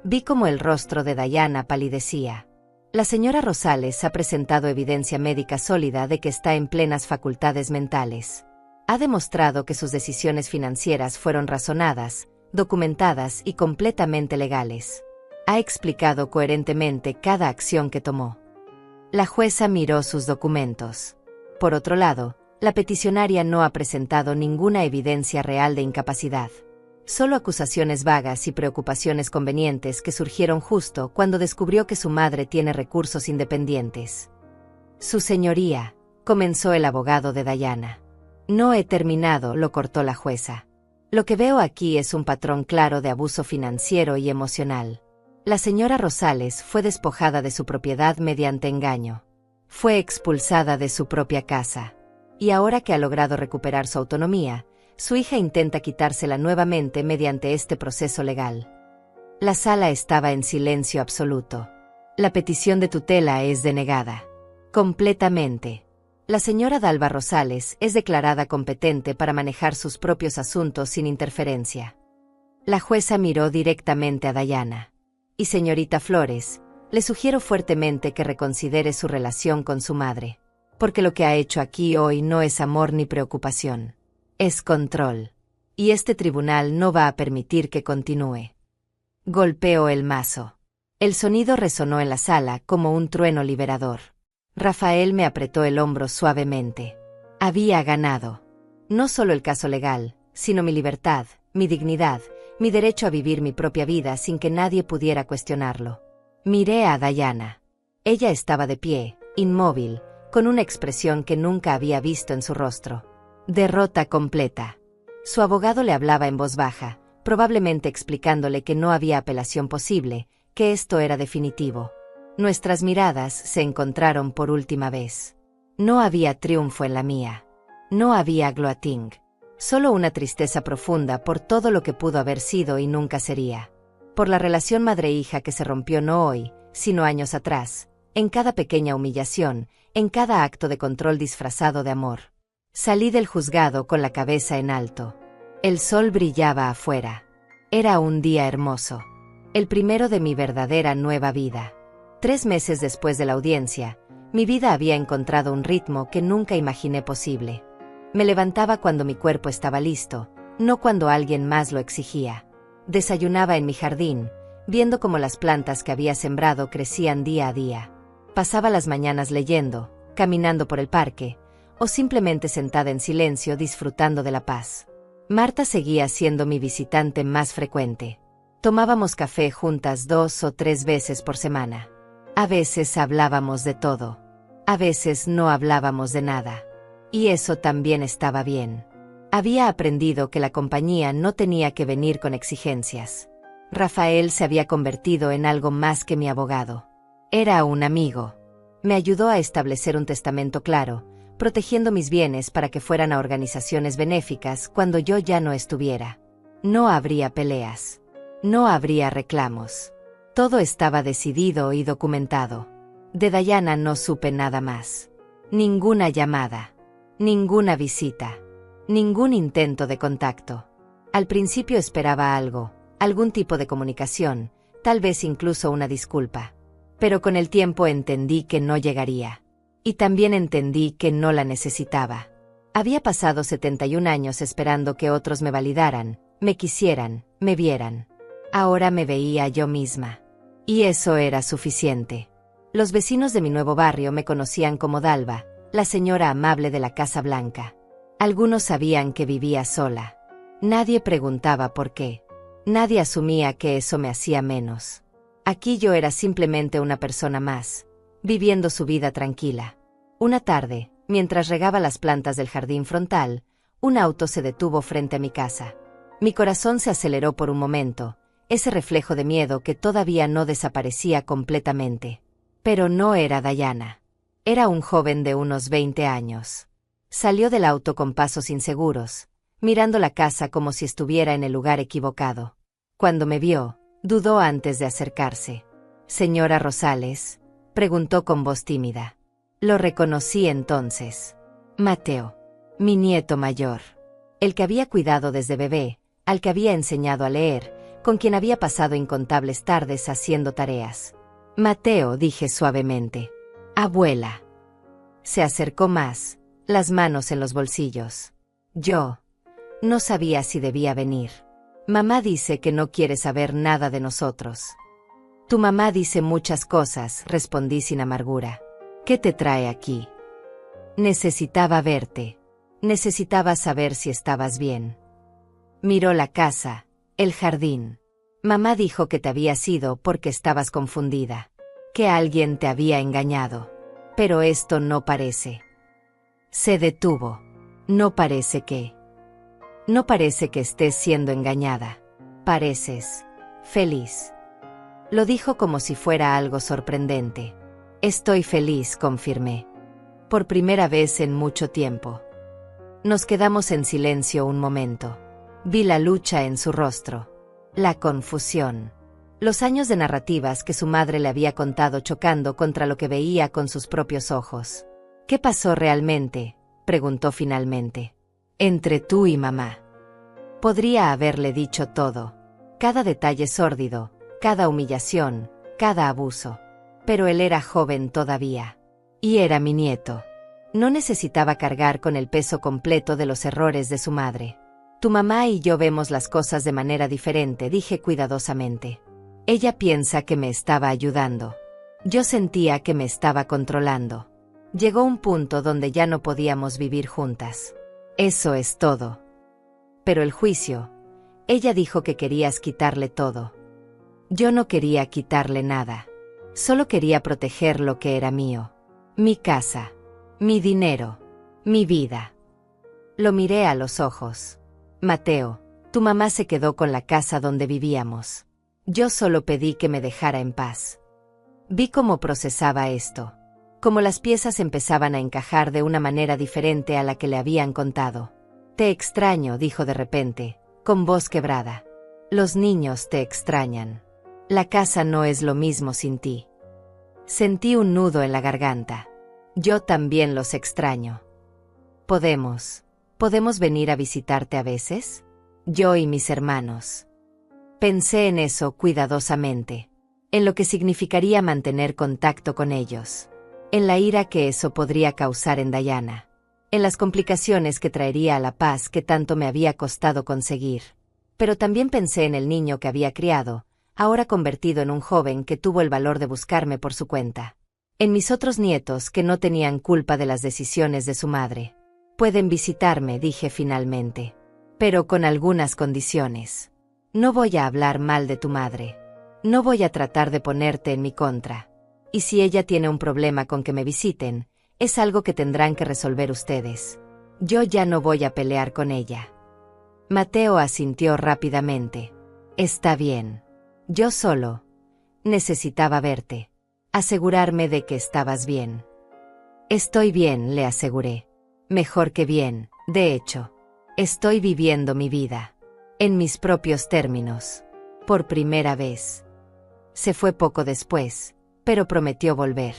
Vi cómo el rostro de Dayana palidecía. La señora Rosales ha presentado evidencia médica sólida de que está en plenas facultades mentales. Ha demostrado que sus decisiones financieras fueron razonadas, documentadas y completamente legales. Ha explicado coherentemente cada acción que tomó. La jueza miró sus documentos. Por otro lado, la peticionaria no ha presentado ninguna evidencia real de incapacidad. Solo acusaciones vagas y preocupaciones convenientes que surgieron justo cuando descubrió que su madre tiene recursos independientes. Su señoría, comenzó el abogado de Dayana. No he terminado, lo cortó la jueza. Lo que veo aquí es un patrón claro de abuso financiero y emocional. La señora Rosales fue despojada de su propiedad mediante engaño. Fue expulsada de su propia casa. Y ahora que ha logrado recuperar su autonomía, su hija intenta quitársela nuevamente mediante este proceso legal. La sala estaba en silencio absoluto. La petición de tutela es denegada. Completamente. La señora Dalva Rosales es declarada competente para manejar sus propios asuntos sin interferencia. La jueza miró directamente a Dayana. Y señorita Flores, le sugiero fuertemente que reconsidere su relación con su madre. Porque lo que ha hecho aquí hoy no es amor ni preocupación. Es control. Y este tribunal no va a permitir que continúe. Golpeó el mazo. El sonido resonó en la sala como un trueno liberador. Rafael me apretó el hombro suavemente. Había ganado. No solo el caso legal, sino mi libertad, mi dignidad, mi derecho a vivir mi propia vida sin que nadie pudiera cuestionarlo. Miré a Diana. Ella estaba de pie, inmóvil, con una expresión que nunca había visto en su rostro. Derrota completa. Su abogado le hablaba en voz baja, probablemente explicándole que no había apelación posible, que esto era definitivo. Nuestras miradas se encontraron por última vez. No había triunfo en la mía. No había gloating. Solo una tristeza profunda por todo lo que pudo haber sido y nunca sería. Por la relación madre-hija que se rompió no hoy, sino años atrás, en cada pequeña humillación, en cada acto de control disfrazado de amor. Salí del juzgado con la cabeza en alto. El sol brillaba afuera. Era un día hermoso. El primero de mi verdadera nueva vida. 3 meses después de la audiencia, mi vida había encontrado un ritmo que nunca imaginé posible. Me levantaba cuando mi cuerpo estaba listo, no cuando alguien más lo exigía. Desayunaba en mi jardín, viendo cómo las plantas que había sembrado crecían día a día. Pasaba las mañanas leyendo, caminando por el parque, o simplemente sentada en silencio disfrutando de la paz. Marta seguía siendo mi visitante más frecuente. Tomábamos café juntas 2 o 3 veces por semana. A veces hablábamos de todo. A veces no hablábamos de nada. Y eso también estaba bien. Había aprendido que la compañía no tenía que venir con exigencias. Rafael se había convertido en algo más que mi abogado. Era un amigo. Me ayudó a establecer un testamento claro, protegiendo mis bienes para que fueran a organizaciones benéficas cuando yo ya no estuviera. No habría peleas. No habría reclamos. Todo estaba decidido y documentado. De Diana no supe nada más. Ninguna llamada. Ninguna visita. Ningún intento de contacto. Al principio esperaba algo, algún tipo de comunicación, tal vez incluso una disculpa. Pero con el tiempo entendí que no llegaría. Y también entendí que no la necesitaba. Había pasado 71 años esperando que otros me validaran, me quisieran, me vieran. Ahora me veía yo misma. Y eso era suficiente. Los vecinos de mi nuevo barrio me conocían como Dalva, la señora amable de la Casa Blanca. Algunos sabían que vivía sola. Nadie preguntaba por qué. Nadie asumía que eso me hacía menos. Aquí yo era simplemente una persona más, viviendo su vida tranquila. Una tarde, mientras regaba las plantas del jardín frontal, un auto se detuvo frente a mi casa. Mi corazón se aceleró por un momento, ese reflejo de miedo que todavía no desaparecía completamente. Pero no era Diana. Era un joven de unos 20 años. Salió del auto con pasos inseguros, mirando la casa como si estuviera en el lugar equivocado. Cuando me vio, dudó antes de acercarse. «Señora Rosales», preguntó con voz tímida. Lo reconocí entonces. Mateo. Mi nieto mayor. El que había cuidado desde bebé, al que había enseñado a leer, con quien había pasado incontables tardes haciendo tareas. «Mateo», dije suavemente. «Abuela». Se acercó más, las manos en los bolsillos. Yo no sabía si debía venir. «Mamá dice que no quiere saber nada de nosotros». «Tu mamá dice muchas cosas», respondí sin amargura. «¿Qué te trae aquí?» «Necesitaba verte. Necesitaba saber si estabas bien». Miró la casa, el jardín. «Mamá dijo que te habías ido porque estabas confundida. Que alguien te había engañado. Pero esto no parece». Se detuvo. «No parece que. No parece que estés siendo engañada. Pareces feliz». Lo dijo como si fuera algo sorprendente. «Estoy feliz», confirmé. Por primera vez en mucho tiempo. Nos quedamos en silencio un momento. Vi la lucha en su rostro. La confusión. Los años de narrativas que su madre le había contado chocando contra lo que veía con sus propios ojos. «¿Qué pasó realmente?», preguntó finalmente. «Entre tú y mamá». Podría haberle dicho todo. Cada detalle sórdido, cada humillación, cada abuso. Pero él era joven todavía. Y era mi nieto. No necesitaba cargar con el peso completo de los errores de su madre. «Tu mamá y yo vemos las cosas de manera diferente», dije cuidadosamente. «Ella piensa que me estaba ayudando. Yo sentía que me estaba controlando. Llegó un punto donde ya no podíamos vivir juntas. Eso es todo. Pero el juicio. Ella dijo que querías quitarle todo. Yo no quería quitarle nada. Solo quería proteger lo que era mío. Mi casa. Mi dinero. Mi vida. Lo miré a los ojos. Mateo, tu mamá se quedó con la casa donde vivíamos. Yo solo pedí que me dejara en paz. Vi cómo procesaba esto. Cómo las piezas empezaban a encajar de una manera diferente a la que le habían contado. Te extraño, dijo de repente, con voz quebrada. Los niños te extrañan. La casa no es lo mismo sin ti. Sentí un nudo en la garganta. Yo también los extraño. ¿Podemos venir a visitarte a veces? Yo y mis hermanos. Pensé en eso cuidadosamente. En lo que significaría mantener contacto con ellos. En la ira que eso podría causar en Diana. En las complicaciones que traería a la paz que tanto me había costado conseguir. Pero también pensé en el niño que había criado, ahora convertido en un joven que tuvo el valor de buscarme por su cuenta. En mis otros nietos que no tenían culpa de las decisiones de su madre. Pueden visitarme, dije finalmente. Pero con algunas condiciones. No voy a hablar mal de tu madre. No voy a tratar de ponerte en mi contra. Y si ella tiene un problema con que me visiten, es algo que tendrán que resolver ustedes. Yo ya no voy a pelear con ella. Mateo asintió rápidamente. Está bien. Yo solo necesitaba verte. Asegurarme de que estabas bien. Estoy bien, le aseguré. Mejor que bien, de hecho. Estoy viviendo mi vida. En mis propios términos. Por primera vez. Se fue poco después, pero prometió volver.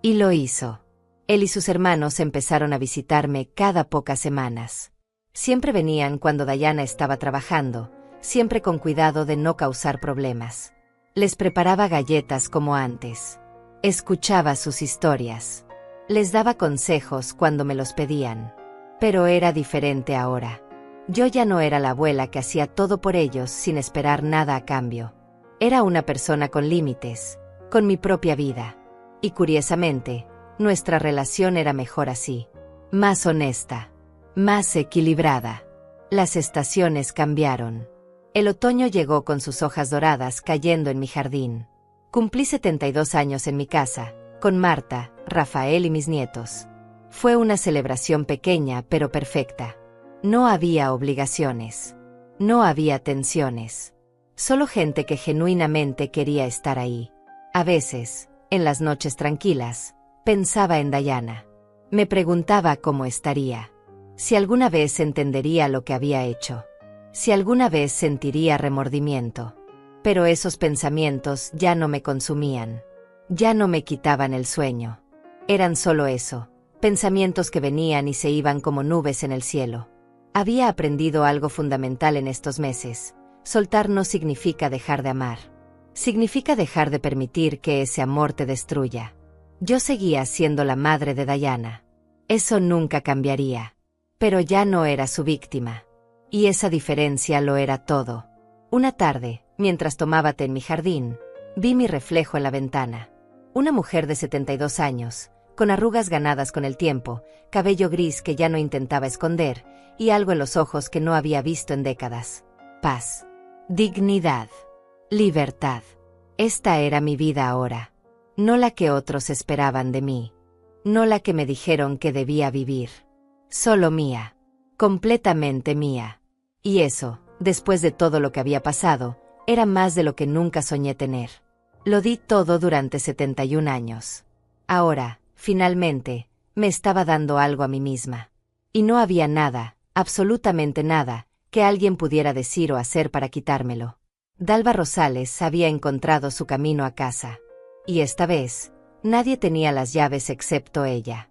Y lo hizo. Él y sus hermanos empezaron a visitarme cada pocas semanas. Siempre venían cuando Diana estaba trabajando, siempre con cuidado de no causar problemas. Les preparaba galletas como antes. Escuchaba sus historias. Les daba consejos cuando me los pedían. Pero era diferente ahora. Yo ya no era la abuela que hacía todo por ellos sin esperar nada a cambio. Era una persona con límites, con mi propia vida. Y curiosamente, nuestra relación era mejor así. Más honesta. Más equilibrada. Las estaciones cambiaron. El otoño llegó con sus hojas doradas cayendo en mi jardín. Cumplí 72 años en mi casa, con Marta, Rafael y mis nietos. Fue una celebración pequeña pero perfecta. No había obligaciones. No había tensiones. Solo gente que genuinamente quería estar ahí. A veces, en las noches tranquilas, pensaba en Diana. Me preguntaba cómo estaría. Si alguna vez entendería lo que había hecho. Si alguna vez sentiría remordimiento. Pero esos pensamientos ya no me consumían. Ya no me quitaban el sueño. Eran solo eso, pensamientos que venían y se iban como nubes en el cielo. Había aprendido algo fundamental en estos meses. Soltar no significa dejar de amar. Significa dejar de permitir que ese amor te destruya. Yo seguía siendo la madre de Diana. Eso nunca cambiaría. Pero ya no era su víctima. Y esa diferencia lo era todo. Una tarde, mientras tomaba té en mi jardín, vi mi reflejo en la ventana. Una mujer de 72 años, con arrugas ganadas con el tiempo, cabello gris que ya no intentaba esconder, y algo en los ojos que no había visto en décadas. Paz. Dignidad. Libertad. Esta era mi vida ahora. No la que otros esperaban de mí. No la que me dijeron que debía vivir. Solo mía. Completamente mía. Y eso, después de todo lo que había pasado, era más de lo que nunca soñé tener. Lo di todo durante 71 años. Ahora, finalmente, me estaba dando algo a mí misma. Y no había nada, absolutamente nada, que alguien pudiera decir o hacer para quitármelo. Dalva Rosales había encontrado su camino a casa. Y esta vez, nadie tenía las llaves excepto ella.